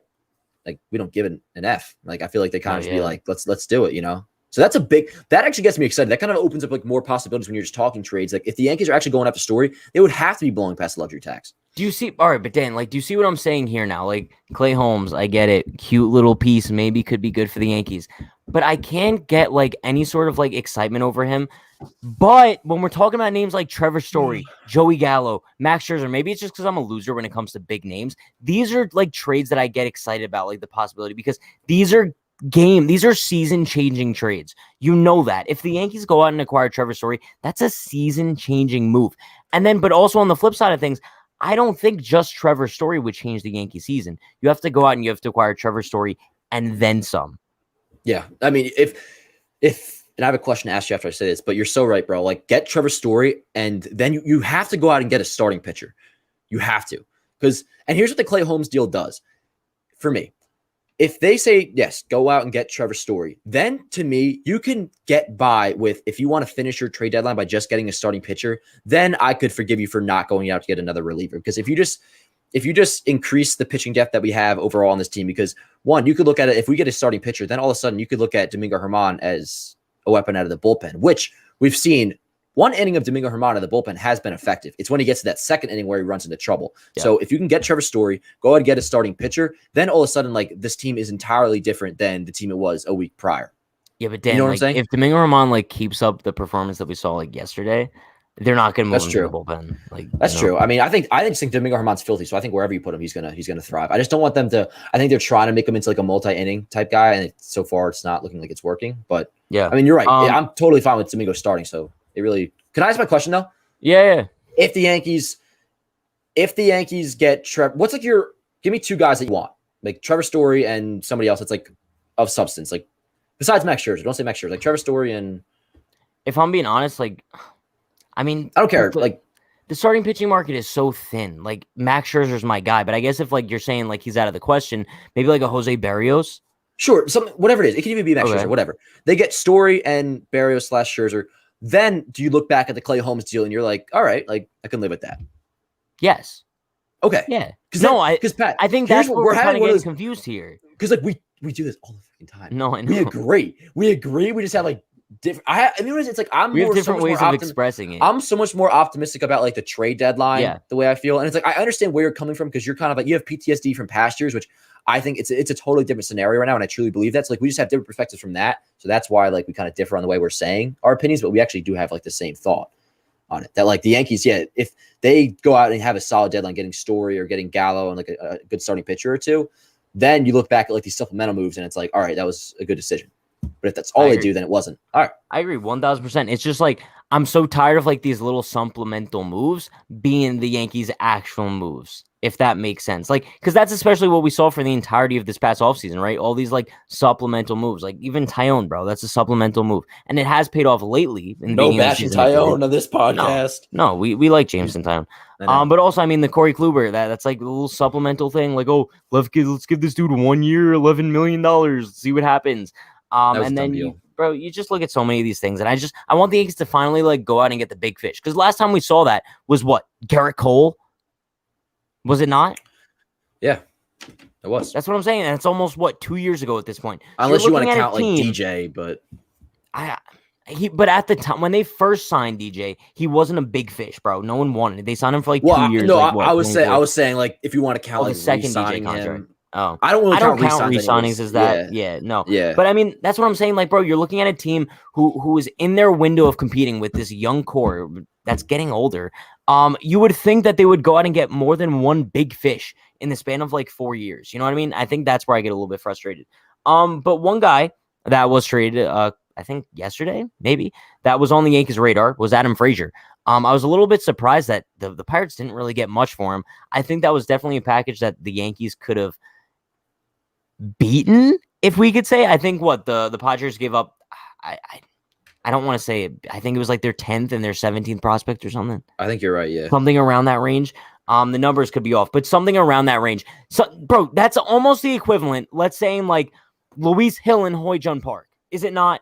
like we don't give an F. Like I feel like they kind of just be like, let's do it, So that's that actually gets me excited. That kind of opens up like more possibilities when you're just talking trades. Like if the Yankees are actually going after Story, they would have to be blowing past the luxury tax. Do you see? All right, but Dan, like, do you see what I'm saying here now? Like Clay Holmes, I get it. Cute little piece, maybe could be good for the Yankees, but I can't get like any sort of like excitement over him. But when we're talking about names like Trevor Story, Joey Gallo, Max Scherzer, maybe it's just because I'm a loser when it comes to big names. These are like trades that I get excited about, like the possibility, because these are season-changing trades. You know that. If the Yankees go out and acquire Trevor Story, that's a season-changing move. And then, but also on the flip side of things, I don't think just Trevor Story would change the Yankee season. You have to go out and you have to acquire Trevor Story and then some. Yeah. I mean, if and I have a question to ask you after I say this, but you're so right, bro. Like get Trevor Story and then you have to go out and get a starting pitcher. You have to. And here's what the Clay Holmes deal does for me. If they say, yes, go out and get Trevor Story, then to me, you can get by with, if you want to finish your trade deadline by just getting a starting pitcher, then I could forgive you for not going out to get another reliever. Because if you just increase the pitching depth that we have overall on this team, because one, you could look at it, if we get a starting pitcher, then all of a sudden you could look at Domingo Germán as a weapon out of the bullpen, which we've seen. One inning of Domingo Germán out of the bullpen has been effective. It's when he gets to that second inning where he runs into trouble. Yeah. So if you can get Trevor Story, go ahead and get a starting pitcher, then all of a sudden, like this team is entirely different than the team it was a week prior. Yeah, but You know Dan, what I'm like saying? if Domingo Herman like keeps up the performance that we saw like yesterday, they're not gonna move That's him to the true. bullpen. Like, That's true. I mean, I just think Domingo Herman's filthy. So I think wherever you put him, he's gonna thrive. I just don't want them to. I think they're trying to make him into like a multi-inning type guy, and so far it's not looking like it's working. But yeah. I mean, you're right. I'm totally fine with Domingo starting. So it really. Can I ask my question though? Yeah. If the Yankees, get Trevor, what's like your? Give me two guys that you want, like Trevor Story and somebody else that's like of substance, like besides Max Scherzer. Don't say Max Scherzer, like Trevor Story and. If I'm being honest, like, I mean, I don't care. The starting pitching market is so thin. Like Max Scherzer's my guy, but I guess if like you're saying like he's out of the question, maybe like a Jose Barrios. Sure, whatever it is. It can even be Max Okay. Scherzer, whatever. They get Story and Barrios / Scherzer. Then do you look back at the Clay Holmes deal and you're like, all right, like I can live with that. Yes. Okay. Yeah. Because Pat, I think that's what we're kind of getting confused here. Because like we do this all the fucking time. No, I know. We agree. We just have like different. I mean, it's like we have different ways of expressing it. I'm so much more optimistic about like the trade deadline, the way I feel, and it's like I understand where you're coming from because you're kind of like you have PTSD from past years, which I think it's a totally different scenario right now, and I truly believe that. So like we just have different perspectives from that, so that's why like we kind of differ on the way we're saying our opinions, but we actually do have like the same thought on it. That like the Yankees, if they go out and have a solid deadline, getting Story or getting Gallo and like a good starting pitcher or two, then you look back at like these supplemental moves and it's like, all right, that was a good decision. But if that's all they do, then it wasn't. All right. I agree 1,000%. It's just like I'm so tired of like these little supplemental moves being the Yankees' actual moves, if that makes sense. Like, because that's especially what we saw for the entirety of this past offseason, right? All these like supplemental moves, like even Tyone, bro, that's a supplemental move. And it has paid off lately. No bashing Tyone on this podcast. No, we like Jameson Tyone. But also, I mean, the Corey Kluber, that's like a little supplemental thing. Like, oh, let's give this dude 1 year, $11 million, see what happens. And then you just look at so many of these things, and I want the Yankees to finally like go out and get the big fish. Because last time we saw that was what, Garrett Cole? Was it not? Yeah, it was. That's what I'm saying. And it's almost 2 years ago at this point. Unless you want to count like DJ, but but at the time when they first signed DJ, he wasn't a big fish, bro. No one wanted it. They signed him for like 2 years. No, I was saying like if you want to count like the second DJ contract. Him, oh, I don't count re-signings as that. No. Yeah. But I mean, that's what I'm saying. Like, bro, you're looking at a team who is in their window of competing with this young core that's getting older. You would think that they would go out and get more than one big fish in the span of like 4 years. You know what I mean? I think that's where I get a little bit frustrated. But one guy that was traded, I think yesterday, maybe, that was on the Yankees' radar was Adam Frazier. I was a little bit surprised that the Pirates didn't really get much for him. I think that was definitely a package that the Yankees could have beaten, if we could say. I think the Padres gave up, I don't want to say it. I think it was like their 10th and their 17th prospect or something. I think you're right, yeah. Something around that range. The numbers could be off, but something around that range. So, bro, that's almost the equivalent, let's say, in like Luis Hill and Hoy-Jun Park. Is it not?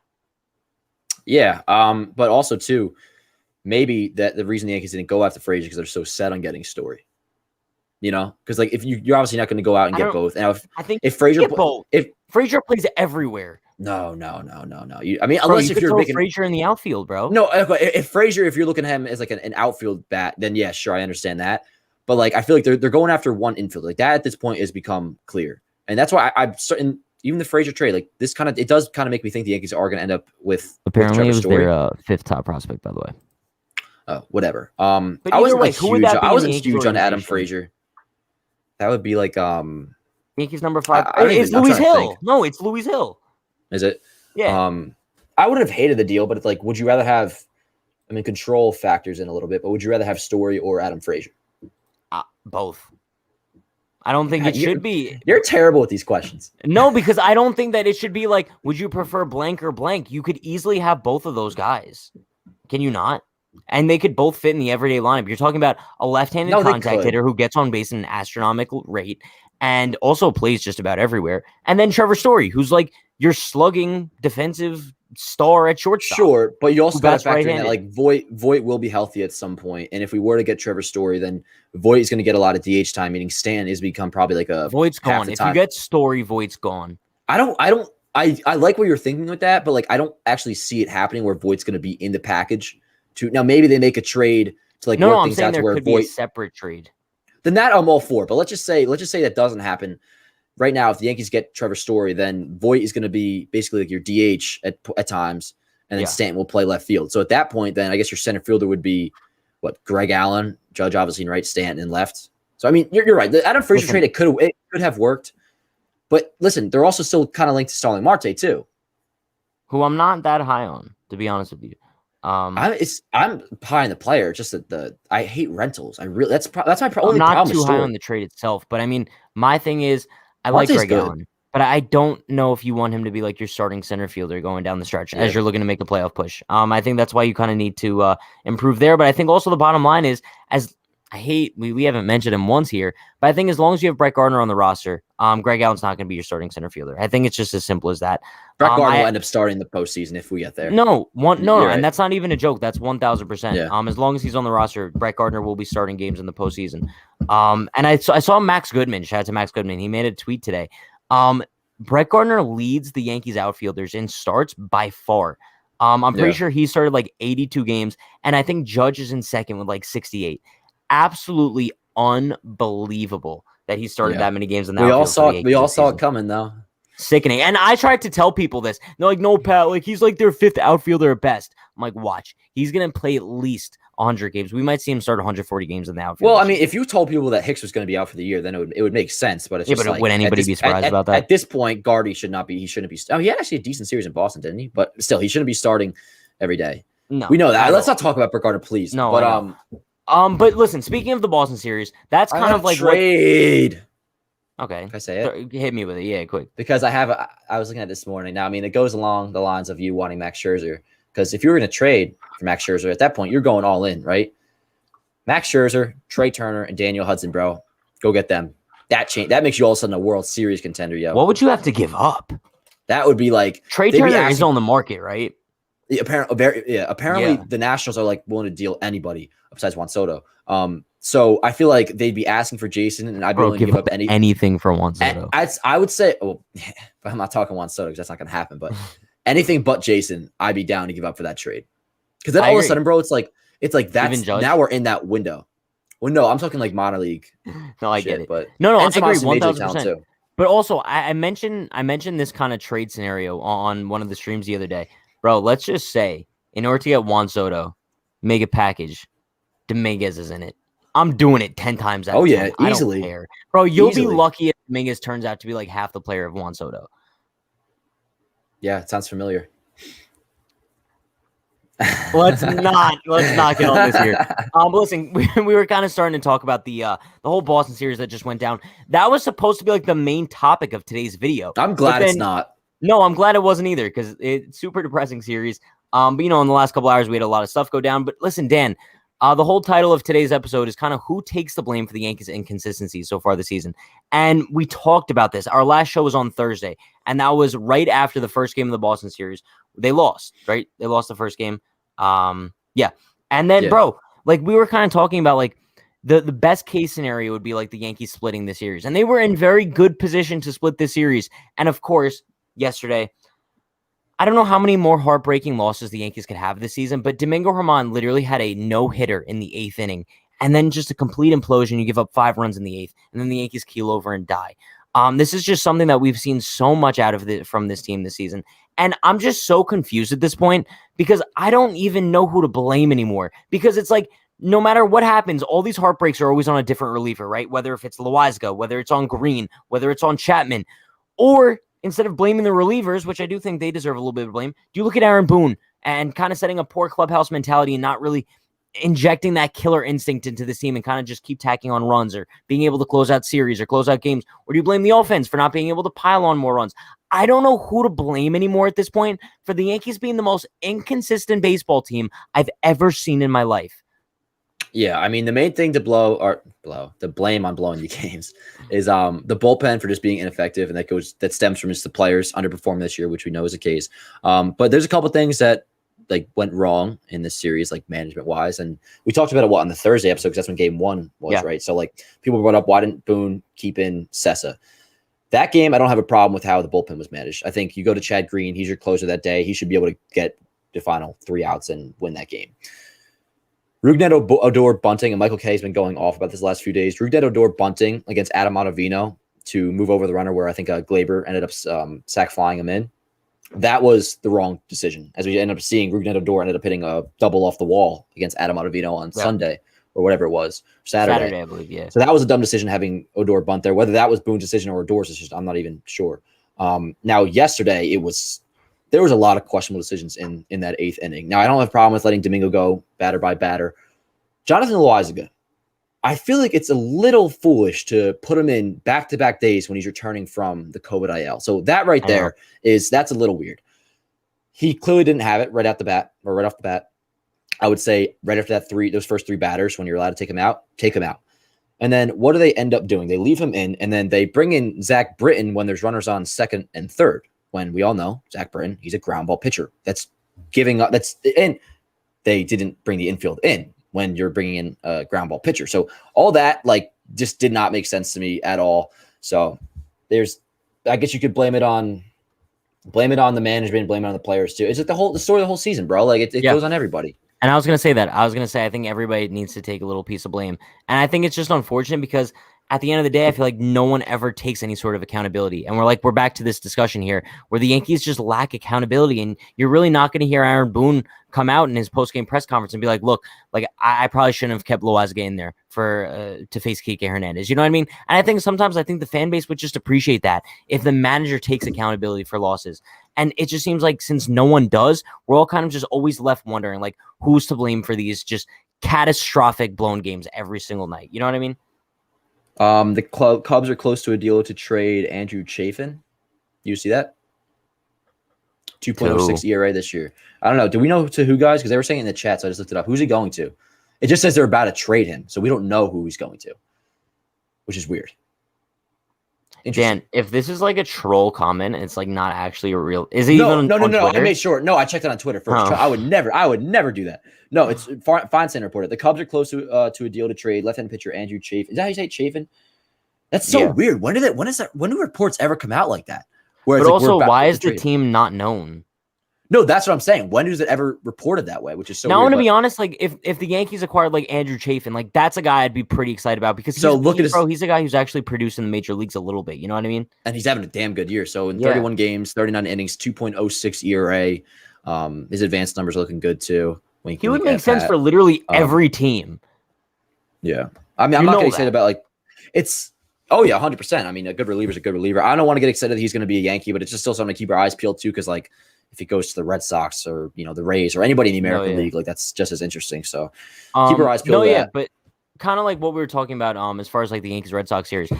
Yeah, but also, too, maybe that the reason the Yankees didn't go after Frazier because they're so set on getting Story. You know, because like if you're obviously not going to go out and get both. Now, if Frazier Frazier plays everywhere. No. I mean, unless if you're making Frazier in the outfield, bro. No, if Frazier, if you're looking at him as like an outfield bat, then yeah, sure, I understand that. But like, I feel like they're going after one infield. Like that at this point has become clear, and that's why I'm certain. Even the Frazier trade, like this it does kind of make me think the Yankees are going to end up with. Apparently, it was their fifth top prospect, by the way. Oh, whatever. I wasn't like huge. I wasn't huge on Adam Frazier. That would be like Yankees number 5. It's Luis Hill. No, it's Luis Hill. Is it? Yeah. I wouldn't have hated the deal, but it's like, would you rather have? I mean, control factors in a little bit, but would you rather have Story or Adam Frazier? Both. I don't think it should be. You're terrible with these questions. No, because I don't think that it should be like, would you prefer blank or blank? You could easily have both of those guys. Can you not? And they could both fit in the everyday lineup. You're talking about a left-handed contact hitter who gets on base at an astronomical rate and also plays just about everywhere. And then Trevor Story, who's like your slugging defensive star at shortstop. Sure, but you also got to factor in that like Voit will be healthy at some point, and if we were to get Trevor Story, then Voit is going to get a lot of DH time. Meaning Stan is become probably like a Voigt's gone. If you get Story, Voigt's gone. I like what you're thinking with that, but like I don't actually see it happening where Voigt's going to be in the package. Now maybe they make a trade to like work things out to where Voit be a separate trade. Then that I'm all for. But let's just say that doesn't happen. right now, if the Yankees get Trevor Story, then Voit is going to be basically like your DH at times, and then Stanton will play left field. So at that point, then I guess your center fielder would be what, Greg Allen, Judge obviously in right, Stanton in left. So I mean, you're right. The Adam Frazier trade, it could have worked, but listen, they're also still kind of linked to Starling Marte too, who I'm not that high on, to be honest with you. I'm high on the player. Just that I hate rentals. I really that's my only problem. I'm not too high on the trade itself, but I mean, my thing is I like Greg Allen, but I don't know if you want him to be like your starting center fielder going down the stretch as you're looking to make a playoff push. I think that's why you kind of need to improve there. But I think also the bottom line is, as we haven't mentioned him once here, but I think as long as you have Brett Gardner on the roster, Greg Allen's not going to be your starting center fielder. I think it's just as simple as that. Brett Gardner will end up starting the postseason if we get there. No, right. And that's not even a joke. That's 1,000%. As long as he's on the roster, Brett Gardner will be starting games in the postseason. And I saw Max Goodman. Shout out to Max Goodman. He made a tweet today. Brett Gardner leads the Yankees outfielders in starts by far. I'm pretty sure he started like 82 games, and I think Judge is in second with like 68. Absolutely unbelievable that he started that many games in that. We all saw it coming though. Sickening. And I tried to tell people this. They're like, no, Pat, like he's like their fifth outfielder at best. I'm like, watch. He's gonna play at least 100 games. We might see him start 140 games in the outfield. Well, I mean, if you told people that Hicks was going to be out for the year, then it would make sense. But it's just would anybody be surprised about that? At this point, Gardy shouldn't be. Oh, he had actually a decent series in Boston, didn't he? But still, he shouldn't be starting every day. No, we know that. Let's not talk about Brett Gardner, please. No, but but listen, speaking of the Boston series, that's kind of like trade. Okay, can I say it? Hit me with it, yeah, quick. Because I was looking at this morning. Now, I mean, it goes along the lines of you wanting Max Scherzer. Because if you were going to trade for Max Scherzer at that point, you're going all in, right? Max Scherzer, Trey Turner, and Daniel Hudson, bro. Go get them. That makes you all of a sudden a World Series contender, yo. What would you have to give up? That would be like Trey Turner is on the market, right? Apparently the Nationals are like willing to deal anybody besides Juan Soto. So I feel like they'd be asking for Jason, and I'd be willing to give up anything for Juan Soto. I would say, but I'm not talking Juan Soto because that's not going to happen. But anything but Jason, I'd be down to give up for that trade. Because then all of a sudden, bro, it's like that's now we're in that window. Well, no, I'm talking like minor league. No, I get it. But no, I agree 1,000%. But also, I mentioned this kind of trade scenario on one of the streams the other day, bro. Let's just say in order to get Juan Soto, make a package. Dominguez is in it. I'm doing it 10 times out of 10. Easily. I don't care. Bro, you'll be lucky if Dominguez turns out to be like half the player of Juan Soto. Yeah, it sounds familiar. Let's not get on this here. Listen, we were kind of starting to talk about the whole Boston series that just went down. That was supposed to be like the main topic of today's video. I'm glad it's not. No, I'm glad it wasn't either because it's super depressing series. But in the last couple hours we had a lot of stuff go down. But listen, Dan, the whole title of today's episode is kind of who takes the blame for the Yankees' inconsistencies so far this season. And we talked about this. Our last show was on Thursday, and that was right after the first game of the Boston series. They lost, right? They lost the first game. And then, bro, like we were kind of talking about like the best case scenario would be like the Yankees splitting the series. And they were in very good position to split this series. And of course, yesterday, I don't know how many more heartbreaking losses the Yankees could have this season, but Domingo Germán literally had a no-hitter in the 8th inning, and then just a complete implosion. You give up 5 runs in the 8th, and then the Yankees keel over and die. This is just something that we've seen so much out of from this team this season, and I'm just so confused at this point because I don't even know who to blame anymore, because it's like no matter what happens, all these heartbreaks are always on a different reliever, right? Whether if it's Loaiza, whether it's on Green, whether it's on Chapman, or instead of blaming the relievers, which I do think they deserve a little bit of blame, do you look at Aaron Boone and kind of setting a poor clubhouse mentality and not really injecting that killer instinct into this team and kind of just keep tacking on runs or being able to close out series or close out games? Or do you blame the offense for not being able to pile on more runs? I don't know who to blame anymore at this point for the Yankees being the most inconsistent baseball team I've ever seen in my life. Yeah, I mean, the main thing to the blame on blowing the games is the bullpen for just being ineffective, and that stems from just the players underperforming this year, which we know is the case. But there's a couple things that like went wrong in this series, like management wise, and we talked about it on the Thursday episode because that's when Game 1 was, right? So like people brought up, why didn't Boone keep in Sessa? That game, I don't have a problem with how the bullpen was managed. I think you go to Chad Green, he's your closer that day. He should be able to get the final 3 outs and win that game. Rougned Odor bunting, and Michael Kay has been going off about this the last few days. Rougned Odor bunting against Adam Ottavino to move over the runner where I think Glaber ended up sack flying him in. That was the wrong decision. As we ended up seeing, Ruben Odor ended up hitting a double off the wall against Adam Ottavino on Sunday or whatever it was, Saturday, I believe, yeah. So that was a dumb decision having Odor bunt there. Whether that was Boone's decision or Odor's decision, I'm not even sure. Now, yesterday, there was a lot of questionable decisions in that 8th inning. Now, I don't have a problem with letting Domingo go batter by batter. Jonathan Loaisiga, I feel like it's a little foolish to put him in back-to-back days when he's returning from the COVID IL. So that right there that's a little weird. He clearly didn't have it right off the bat. I would say right after those first 3 batters, when you're allowed to take him out. And then what do they end up doing? They leave him in, and then they bring in Zach Britton when there's runners on second and third. When we all know Zach Britton, he's a ground ball pitcher. That's giving up. And they didn't bring the infield in when you're bringing in a ground ball pitcher. So all that just did not make sense to me at all. So I guess you could blame it on the management, blame it on the players too. It's like the story of the whole season, bro. Like it goes on everybody. And I was going to say that. I think everybody needs to take a little piece of blame. And I think it's just unfortunate because at the end of the day, I feel like no one ever takes any sort of accountability. And we're back to this discussion here where the Yankees just lack accountability. And you're really not going to hear Aaron Boone come out in his post-game press conference and be like, look, I probably shouldn't have kept Loaisiga in there to face Kike Hernandez. You know what I mean? And I think sometimes the fan base would just appreciate that if the manager takes accountability for losses. And it just seems like since no one does, we're all kind of just always left wondering who's to blame for these just catastrophic blown games every single night. You know what I mean? The Cubs are close to a deal to trade Andrew Chafin. You see that? 2.06 ERA this year. I don't know. Do we know to who, guys? Because they were saying in the chat, so I just looked it up. Who's he going to? It just says they're about to trade him, so we don't know who he's going to, which is weird. Dan, if this is a troll comment, it's not actually a real. Is it even? No. I made sure. No, I checked it on Twitter first. Oh. I would never do that. No, it's Feinstein reported. The Cubs are close to a deal to trade left-hand pitcher Andrew Chafin. Is that how you say Chafin? That's so weird. When do reports ever come out like that? But also, why is the team not known? No, that's what I'm saying. When is it ever reported that way? Which is so now, weird. I want to be honest, if the Yankees acquired Andrew Chafin, that's a guy I'd be pretty excited about because he's a guy who's actually produced in the major leagues a little bit. You know what I mean? And he's having a damn good year. So in 31 games, 39 innings, 2.06 ERA. His advanced numbers are looking good too. He would make sense for literally every team. Yeah. I mean, I'm not getting excited about it's. Oh yeah, 100%. I mean, a good reliever is a good reliever. I don't want to get excited that he's going to be a Yankee, but it's just still something to keep our eyes peeled too. Because if he goes to the Red Sox or the Rays or anybody in the American League, that's just as interesting. So keep our eyes peeled. But kind of what we were talking about, as far as the Yankees Red Sox series,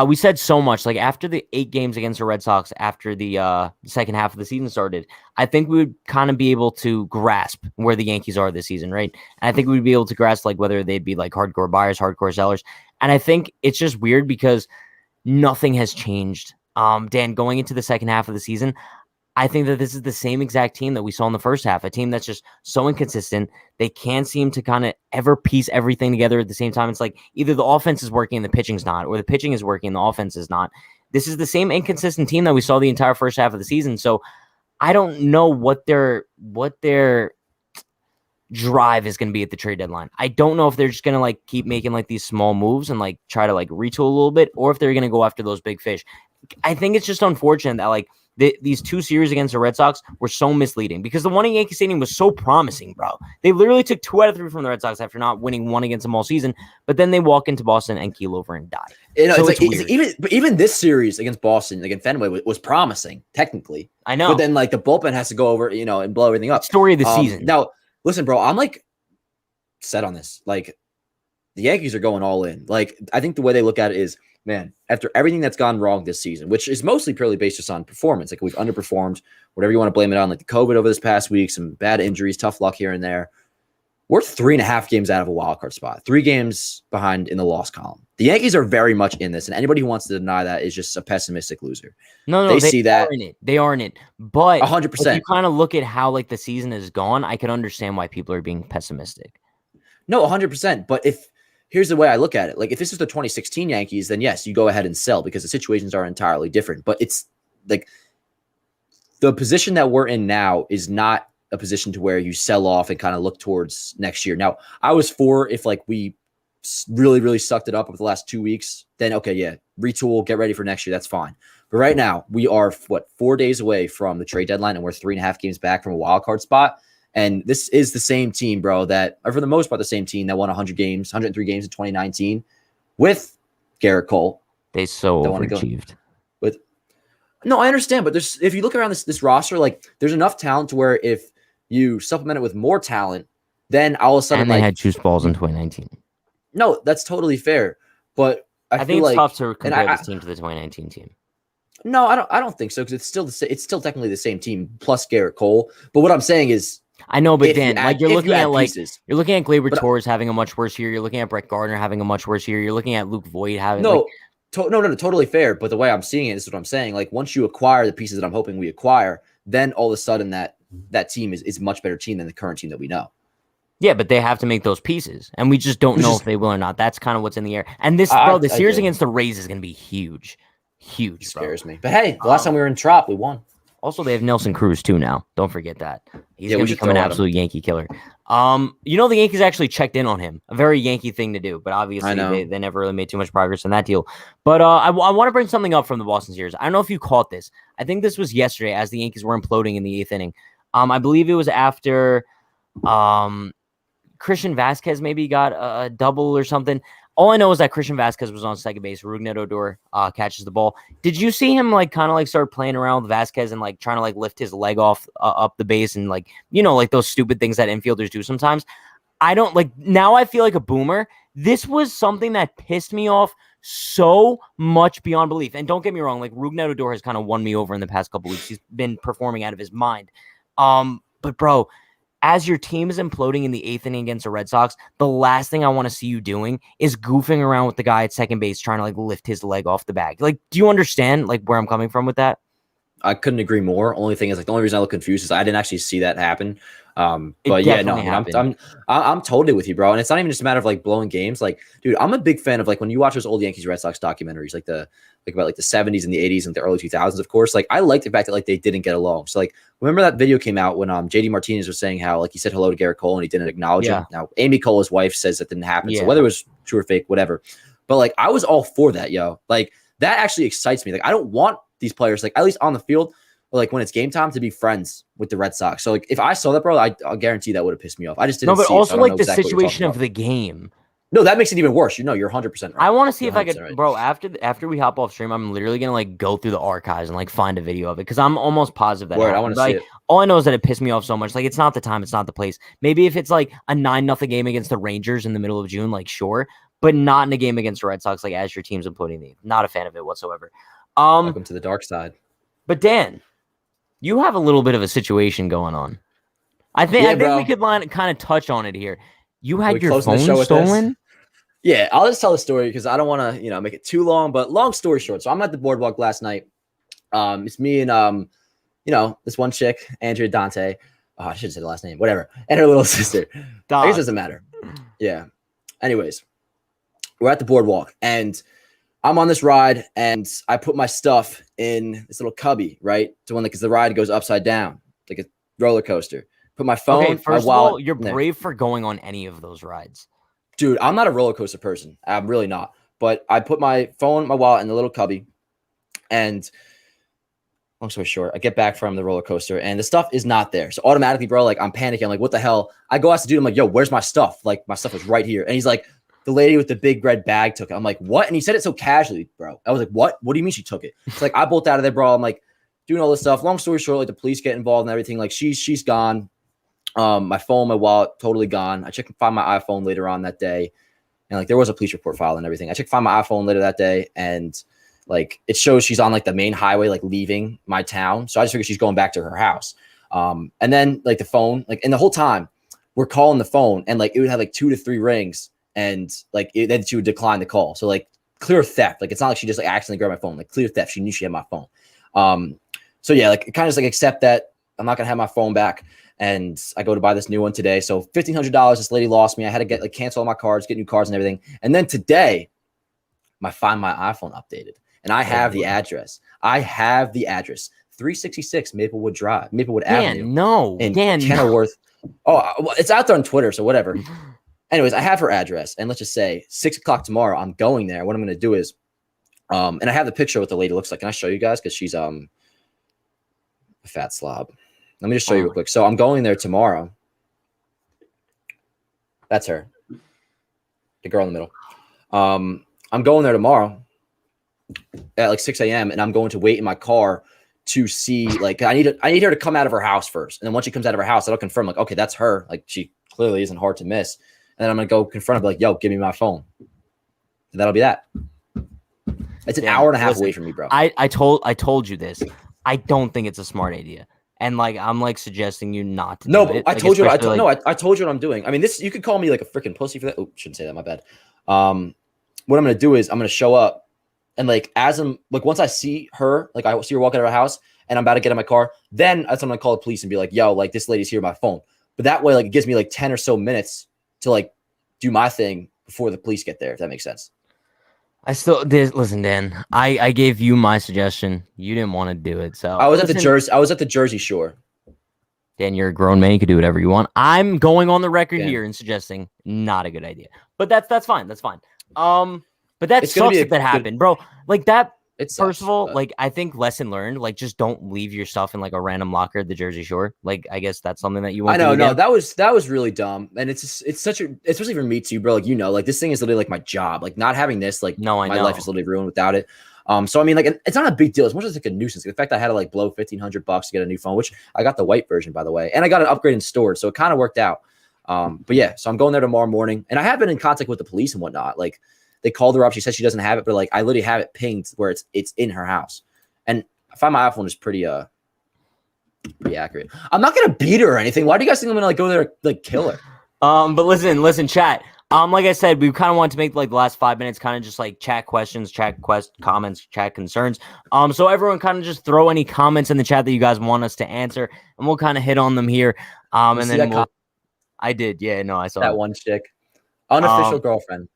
we said so much. After the 8 games against the Red Sox, after the second half of the season started, I think we would kind of be able to grasp where the Yankees are this season, right? And I think we'd be able to grasp whether they'd be hardcore buyers, hardcore sellers. And I think it's just weird because nothing has changed. Dan, going into the second half of the season, I think that this is the same exact team that we saw in the first half, a team that's just so inconsistent. They can't seem to kind of ever piece everything together at the same time. It's either the offense is working and the pitching's not, or the pitching is working and the offense is not. This is the same inconsistent team that we saw the entire first half of the season. So I don't know what their drive is going to be at the trade deadline. I don't know if they're just going to keep making rethese small moves and try to retool a little bit, or if they're going to go after those big fish. I think it's just unfortunate that these 2 series against the Red Sox were so misleading because the one at Yankee Stadium was so promising, bro. They literally took 2 out of 3 from the Red Sox after not winning 1 against them all season, but then they walk into Boston and keel over and die. Even this series against Boston, against Fenway, was promising technically. I know, but then the bullpen has to go over, and blow everything up. Story of the season. Now, listen, bro, I'm set on this. The Yankees are going all in. I think the way they look at it is, man, after everything that's gone wrong this season, which is mostly purely based just on performance, we've underperformed, whatever you want to blame it on, the COVID over this past week, some bad injuries, tough luck here and there. We're 3.5 games out of a wild card spot, 3 games behind in the loss column. The Yankees are very much in this, and anybody who wants to deny that is just a pessimistic loser. No, they see that. They are in it. But 100%. If you kind of look at how the season has gone, I can understand why people are being pessimistic. No, 100%. But here's the way I look at it. If this is the 2016 Yankees, then yes, you go ahead and sell because the situations are entirely different. But it's the position that we're in now is not a position to where you sell off and kind of look towards next year. Now, I was for if we really, really sucked it up over the last 2 weeks, then okay, yeah, retool, get ready for next year. That's fine. But right now, we are 4 days away from the trade deadline, and we're 3.5 games back from a wild card spot. And this is the same team, bro, or for the most part, the same team that won 100 games, 103 games in 2019 with Garrett Cole. They so overachieved. No, I understand, but if you look around this roster, like there's enough talent to where if you supplement it with more talent, then all of a sudden, and they had juice balls in 2019. No, that's totally fair, but I think it's like, tough to compare this team to the 2019 team. No, I don't think so because it's still technically the same team plus Garrett Cole. But what I'm saying is, I know, but Dan, you're looking at Gleyber Torres having a much worse year. You're looking at Brett Gardner having a much worse year. You're looking at Luke Voigt having no, totally fair. But the way I'm seeing it is what I'm saying. Like once you acquire the pieces that I'm hoping we acquire, then all of a sudden that team is a much better team than the current team that we know. Yeah, but they have to make those pieces, and we just don't know if they will or not. That's kind of what's in the air. And the series against the Rays is going to be huge. Huge. It scares me. But hey, the last time we were in Trop, we won. Also, they have Nelson Cruz too now. Don't forget that. He's going to become an absolute Yankee killer. The Yankees actually checked in on him. A very Yankee thing to do, but obviously they never really made too much progress in that deal. But I want to bring something up from the Boston series. I don't know if you caught this. I think this was yesterday as the Yankees were imploding in the 8th inning. I believe it was after Christian Vasquez maybe got a double or something. All I know is that Christian Vasquez was on second base. Rougned Odor catches the ball. Did you see him start playing around with Vasquez and trying to lift his leg off up the base and those stupid things that infielders do sometimes? I don't now I feel like a boomer. This was something that pissed me off so much beyond belief. And don't get me wrong, Rougned Odor has kind of won me over in the past couple weeks. He's been performing out of his mind. But bro, as your team is imploding in the 8th inning against the Red Sox, the last thing I want to see you doing is goofing around with the guy at second base trying to lift his leg off the bag. Do you understand where I'm coming from with that? I couldn't agree more. Only thing is the only reason I look confused is I didn't actually see that happen. But yeah, no, I'm totally with you, bro. And it's not even just a matter of blowing games. Dude, I'm a big fan of when you watch those old Yankees Red Sox documentaries, about the 70s and the 80s and the early 2000s. Of course, I like the fact that they didn't get along. So remember that video came out when JD Martinez was saying how he said hello to Garrett Cole and he didn't acknowledge him. Now Amy Cole, his wife, says that didn't happen. So whether it was true or fake, whatever. But I was all for that, yo. That actually excites me. I don't want these players at least on the field. When it's game time to be friends with the Red Sox. So if I saw that, bro, I'll guarantee that would have pissed me off. I just didn't. No, but see also it, so the situation of the game. No, that makes it even worse. You're 100% right. I want to see if I could, right. Bro. After we hop off stream, I'm literally gonna go through the archives and find a video of it because I'm almost positive that. Word, I want to see it. All I know is that it pissed me off so much. It's not the time, it's not the place. Maybe if it's a 9-0 game against the Rangers in the middle of June, sure, but not in a game against the Red Sox. As your team's imploding me, not a fan of it whatsoever. Welcome to the dark side. But Dan, you have a little bit of a situation going on. I think we could kind of touch on it here. You had your phone stolen? Yeah, I'll just tell the story because I don't want to, make it too long, but long story short. So I'm at the boardwalk last night. It's me and, this one chick, Andrea Dante. Oh, I should have said the last name, whatever. And her little sister. I guess it doesn't matter. Yeah. Anyways, we're at the boardwalk and I'm on this ride and I put my stuff in this little cubby, right? So because the ride goes upside down, like a roller coaster. Put my phone, okay, first my wallet. Of all, you're brave for going on any of those rides. Dude, I'm not a roller coaster person. I'm really not. But I put my phone, my wallet in the little cubby. And long story short, I get back from the roller coaster and the stuff is not there. So automatically, bro, I'm panicking. I'm like, what the hell? I go ask the dude, I'm like, yo, where's my stuff? My stuff is right here. And he's like, the lady with the big red bag took it. I'm like, what? And he said it so casually, bro. I was like, what? What do you mean she took it? It's I bolt out of there, bro. I'm doing all this stuff. Long story short, the police get involved and everything. She's gone. My phone, my wallet, totally gone. I checked and find my iPhone later on that day. And there was a police report filed and everything. I checked to find my iPhone later that day. And it shows she's on the main highway, leaving my town. So I just figured she's going back to her house. And then the phone, and the whole time we're calling the phone and it would have 2 to 3 rings. And then she would decline the call. So clear theft. It's not like she just accidentally grabbed my phone. Clear theft. She knew she had my phone. So yeah, kind of just accept that I'm not gonna have my phone back. And I go to buy this new one today. So $1,500. This lady lost me. I had to get cancel all my cards, get new cards and everything. And then today, I find my iPhone updated, and I have the address. 366 Maplewood Avenue. In Kenilworth. Oh, well, it's out there on Twitter, so whatever. Anyways, I have her address, and let's just say 6 o'clock tomorrow, I'm going there. What I'm going to do is And I have the picture of what the lady looks like. Can I show you guys? Because she's a fat slob. Let me just show you real quick. So I'm going there tomorrow. That's her. The girl in the middle. I'm going there tomorrow at like 6 a.m. and I'm going to wait in my car to see, like, I need her to come out of her house first. And then once she comes out of her house, I'll confirm, like, okay, that's her. Like, she clearly isn't hard to miss. And then I'm going to go confront her, like, yo, give me my phone. And that'll be that. It's an hour and a half away from me, bro. I told you this. I don't think it's a smart idea. And like, I'm like suggesting you not to do it. I told you I told you what I'm doing. I mean, this, you could call me like a freaking pussy for that. Oh, shouldn't say that, my bad. What I'm going to do is I'm going to show up and like, as I'm like, once I see her, like I see her walking out of her house and I'm about to get in my car, then I'm going to call the police and be like, yo, like this lady's here by phone. But that way, like it gives me like 10 or so minutes to like do my thing before the police get there, if that makes sense. I still did. Listen, Dan, I gave you my suggestion. You didn't want to do it. So I was at the Jersey Shore. Dan, you're a grown man. You can do whatever you want. I'm going on the record here and suggesting not a good idea. But that's fine. That's fine. But that sucks if that happened, bro. Like that. First of all, like I think lesson learned. Like just don't leave your stuff in like a random locker at the Jersey Shore. Like I guess that's something that you want. I know, no, that was really dumb, and it's such a, especially for me too, bro. Like like this thing is literally like my job. Like not having this, like my life is literally ruined without it. So I mean, like it's not a big deal. It's more just like a nuisance. The fact that I had to like blow $1,500 to get a new phone, which I got the white version by the way, and I got an upgrade in storage, so it kind of worked out. But yeah, so I'm going there tomorrow morning, and I have been in contact with the police and whatnot. Like they called her up. She said she doesn't have it, but like I literally have it pinged where it's in her house. And I find my iPhone is pretty accurate. I'm not gonna beat her or anything. Why do you guys think I'm gonna like go there like kill her? But listen, chat. Like I said, we kind of want to make like the last 5 minutes kind of just like chat questions, comments, chat concerns. So everyone kind of just throw any comments in the chat that you guys want us to answer, and we'll kind of hit on them here. And then I did, yeah, no, I saw that one chick, unofficial girlfriend.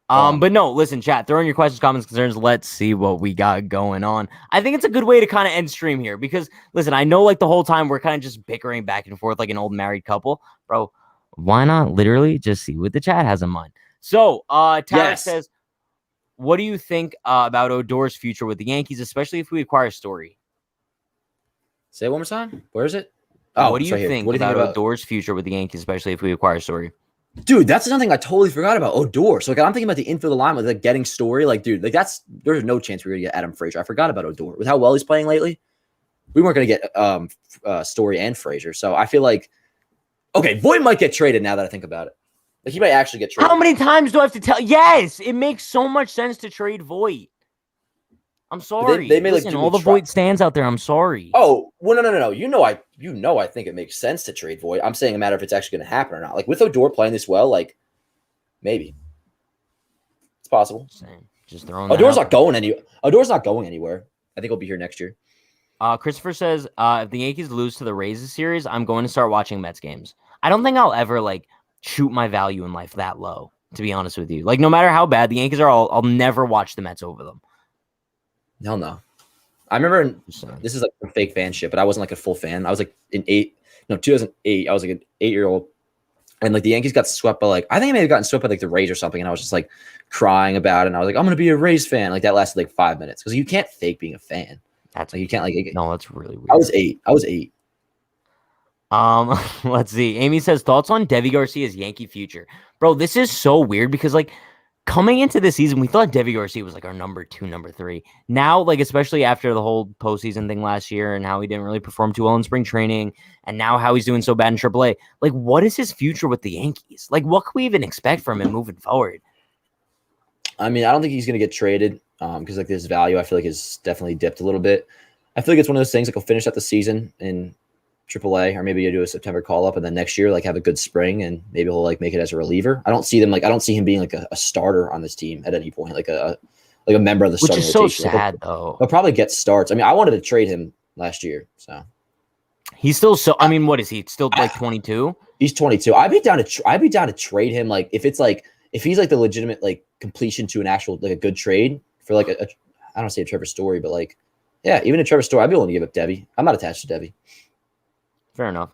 But no, listen, chat, throw in your questions, comments, concerns. Let's see what we got going on. I think it's a good way to kind of end stream here because, listen, I know like the whole time we're kind of just bickering back and forth like an old married couple. Bro, why not literally just see what the chat has in mind? So, Tarek says, what do you think about Odor's future with the Yankees, especially if we acquire Story? Say it one more time. Where is it? What do you think about Odor's future with the Yankees, especially if we acquire Story? Dude, that's something I totally forgot about. Odor. So like, I'm thinking about the infield alignment, like getting Story. Like, dude, like there's no chance we're gonna get Adam Frazier. I forgot about Odor. With how well he's playing lately, we weren't gonna get Story and Frazier. So I feel like, okay, Voit might get traded now that I think about it. Like he might actually get traded. How many times do I have to tell? Yes, it makes so much sense to trade Voit. I'm sorry. They made all the Voit stands out there. I'm sorry. Oh, well, no. You know, I think it makes sense to trade Voit. I'm saying a matter if it's actually going to happen or not. Like with Odor playing this well, like maybe it's possible. Just throwing. Odor's not going anywhere. I think he'll be here next year. Christopher says, if the Yankees lose to the Rays this series, I'm going to start watching Mets games. I don't think I'll ever like shoot my value in life that low. To be honest with you, like no matter how bad the Yankees are, I'll never watch the Mets over them. Hell no. I remember this is like a fake fan shit, but I wasn't like a full fan. I was like 2008. I was like an 8-year-old, and like the Yankees got swept by like I think I may have gotten swept by like the Rays or something, and I was just like crying about it. And I was like, I'm gonna be a Rays fan. Like that lasted like 5 minutes because you can't fake being a fan. That's like you can't like. No, that's really weird. I was eight. Let's see. Amy says thoughts on Devi Garcia's Yankee future, bro. This is so weird because like. Coming into this season, we thought Devi Garcia was like our number 2, number 3. Now, like especially after the whole postseason thing last year and how he didn't really perform too well in spring training, and now how he's doing so bad in AAA, like what is his future with the Yankees? Like what can we even expect from him moving forward? I mean, I don't think he's going to get traded because like his value, I feel like is definitely dipped a little bit. I feel like it's one of those things like he'll finish out the season in AAA, or maybe you do a September call up and then next year like have a good spring and maybe he'll like make it as a reliever. I don't see him being like a starter on this team at any point, like a member of the starting rotation. Which is so sad though. He'll probably get starts. I mean, I wanted to trade him last year, so he's still so. I mean, what is he still like 22? He's 22. I'd be down to trade him like if he's like the legitimate like completion to an actual like a good trade for like I don't say a Trevor Story, but like yeah, even a Trevor Story, I'd be willing to give up Devi. I'm not attached to Devi. Fair enough.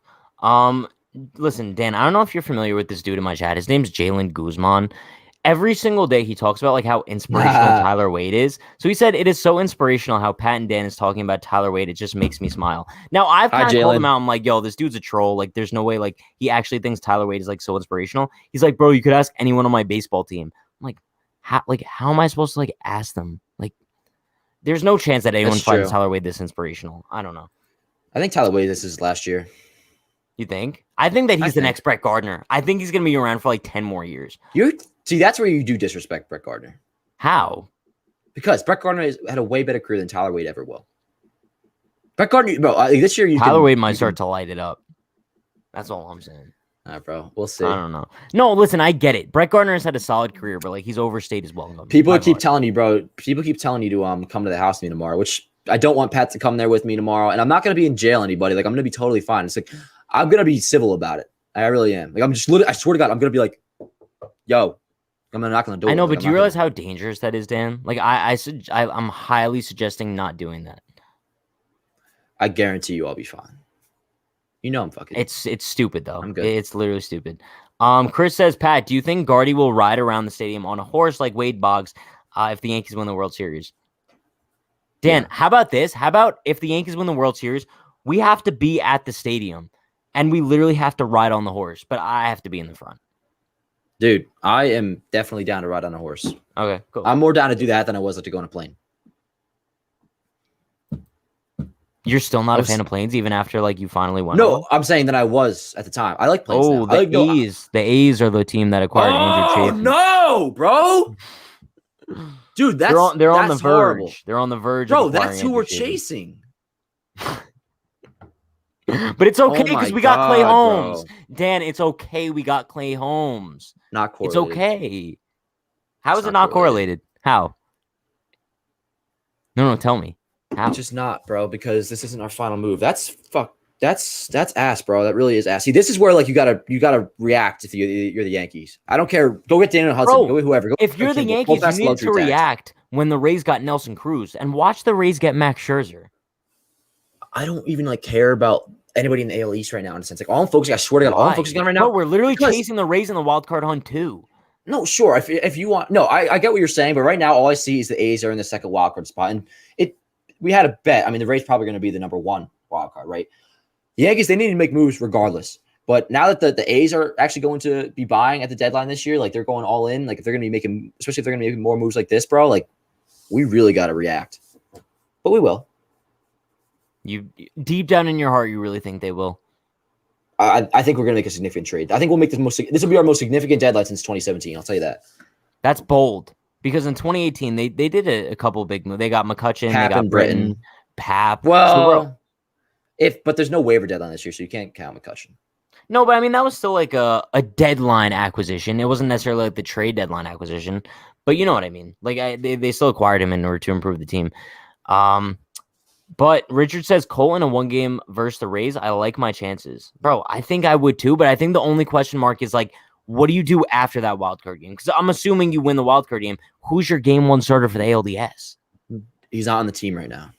Listen, Dan, I don't know if you're familiar with this dude in my chat. His name's Jalen Guzman. every single day he talks about like how inspirational Tyler Wade is. So he said it is so inspirational how Pat and Dan is talking about Tyler Wade. It just makes me smile. Now I've Hi, kind of called him Jalen. out. I'm like, yo, this dude's a troll. Like, there's no way like he actually thinks Tyler Wade is like so inspirational. He's like, bro, you could ask anyone on my baseball team. I'm like, how am I supposed to like ask them? Like, there's no chance that anyone That's finds true. Tyler Wade this inspirational. I don't know. I think Tyler Wade, this is last year. You think? I think that I he's the think. next Brett Gardner. I think he's gonna be around for like 10 more years. See, that's where you do disrespect Brett Gardner. How? Because Brett Gardner had a way better career than Tyler Wade ever will. Brett Gardner, bro, this year Tyler Wade might start to light it up. That's all I'm saying. All right, bro. We'll see. I don't know. No, listen, I get it. Brett Gardner has had a solid career, but like he's overstayed his welcome. People keep telling you, bro. People keep telling you to come to the house with me tomorrow, which I don't want Pat to come there with me tomorrow. And I'm not gonna be in jail, anybody. Like I'm gonna be totally fine. It's like I'm gonna be civil about it. I really am. Like I'm just literally. I swear to God, I'm gonna be like, yo. I'm gonna knock on the door. I know, like, but do you realize how dangerous that is, Dan? Like I'm highly suggesting not doing that. I guarantee you, I'll be fine. You know I'm fucking. It's stupid though. I'm good. It's literally stupid. Chris says, Pat, do you think Gardy will ride around the stadium on a horse like Wade Boggs if the Yankees win the World Series? Dan, How about this? How about if the Yankees win the World Series, we have to be at the stadium and we literally have to ride on the horse, but I have to be in the front. Dude, I am definitely down to ride on a horse. Okay, cool. I'm more down to do that than I was to go on a plane. You're still not a fan of planes, even after like you finally won. No, I'm saying that I was at the time. I like planes. Oh, now. the A's. The A's are the team that acquired Andrew Chafin. No, bro. Dude, they're on the verge. Horrible. They're on the verge. Bro, of that's who Andrew we're Chafin. chasing. But it's okay because we got Clay Holmes. Bro. Dan, it's okay. We got Clay Holmes. Not correlated. It's okay. How is it not correlated? How? No, tell me. How? It's just not, bro, because this isn't our final move. That's ass, bro. That really is ass. See, this is where like you gotta react if you're the Yankees. I don't care. Go get Daniel Hudson. Go get whoever. If you're the Yankees, you need to react when the Rays got Nelson Cruz and watch the Rays get Max Scherzer. I don't even like care about anybody in the AL East right now in a sense. Like all I'm focusing, I swear to God, all I'm focusing on right now. Bro, we're literally chasing the Rays in the wild card hunt too. No, sure. If you want, no, I get what you're saying, but right now all I see is the A's are in the second wild card spot, and we had a bet. I mean, the Rays probably going to be the number one wild card, right? The Yankees, they need to make moves regardless. But now that the A's are actually going to be buying at the deadline this year, like they're going all in. Like if they're going to be making, especially if they're going to be making more moves like this, bro, like we really got to react. But we will. You deep down in your heart, you really think they will? I think we're going to make a significant trade. I think we'll make this will be our most significant deadline since 2017. I'll tell you that. That's bold. Because in 2018, they did a couple big moves. They got McCutchen, Pap they got and Britton. Pap. Well, but there's no waiver deadline this year, so you can't count McCutchen. No, but I mean that was still like a deadline acquisition. It wasn't necessarily like the trade deadline acquisition, but you know what I mean. Like they still acquired him in order to improve the team. But Richard says Colton in one game versus the Rays. I like my chances, bro. I think I would too, but I think the only question mark is like, what do you do after that wild card game? Because I'm assuming you win the wild card game. Who's your game one starter for the ALDS? He's not on the team right now.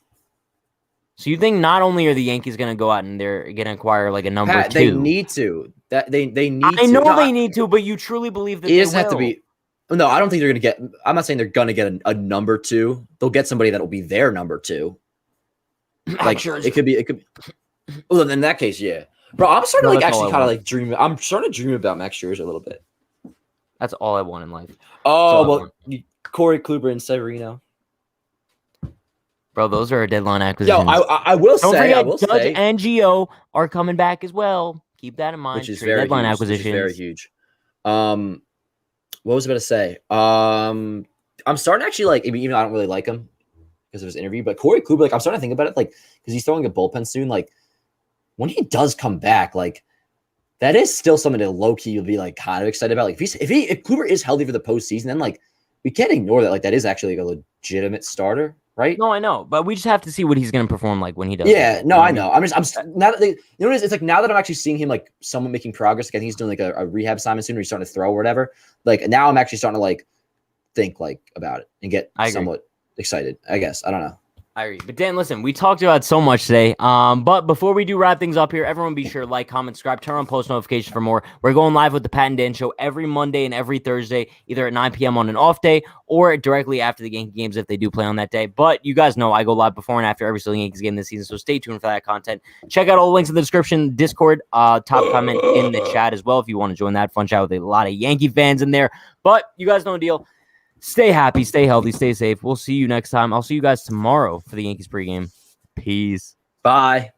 So you think not only are the Yankees going to go out and they're going to acquire like a number two? They need to. They need. I know they need to, but you truly believe that it doesn't have to be. No, I don't think they're going to get. I'm not saying they're going to get a number two. They'll get somebody that will be their number two. Like it could be. Well, in that case, yeah. Bro, I'm starting to like actually kind of like dream. I'm starting to dream about Max Scherzer a little bit. That's all I want in life. Oh, well, Corey Kluber and Severino. Bro, those are deadline acquisitions. Yo, I will say. Don't forget, Judge and Gio are coming back as well. Keep that in mind. Which is very deadline huge. acquisitions. Which is very huge. What was I about to say? I'm starting to actually like. Even though I don't really like him because of his interview, but Corey Kluber, like I'm starting to think about it, like because he's throwing a bullpen soon, like. When he does come back, like that is still something that low key you'll be like kind of excited about. Like if Kluber is healthy for the postseason, then like we can't ignore that. Like that is actually like a legitimate starter, right? No, I know, but we just have to see what he's going to perform like when he does. Yeah, no, I know. I'm now that it's like now that I'm actually seeing him like someone making progress. Like I think he's doing like a rehab assignment soon, or he's starting to throw or whatever. Like now I'm actually starting to like think like about it and get somewhat excited. I guess I don't know. I agree. But Dan, listen, we talked about so much today. But before we do wrap things up here, everyone be sure to like, comment, subscribe, turn on post notifications for more. We're going live with the Pat and Dan Show every Monday and every Thursday, either at 9 p.m. on an off day or directly after the Yankee games if they do play on that day. But you guys know I go live before and after every single Yankees game this season, so stay tuned for that content. Check out all the links in the description, Discord, top comment in the chat as well if you want to join that fun chat with a lot of Yankee fans in there. But you guys know the deal. Stay happy, stay healthy, stay safe. We'll see you next time. I'll see you guys tomorrow for the Yankees pregame. Peace. Bye.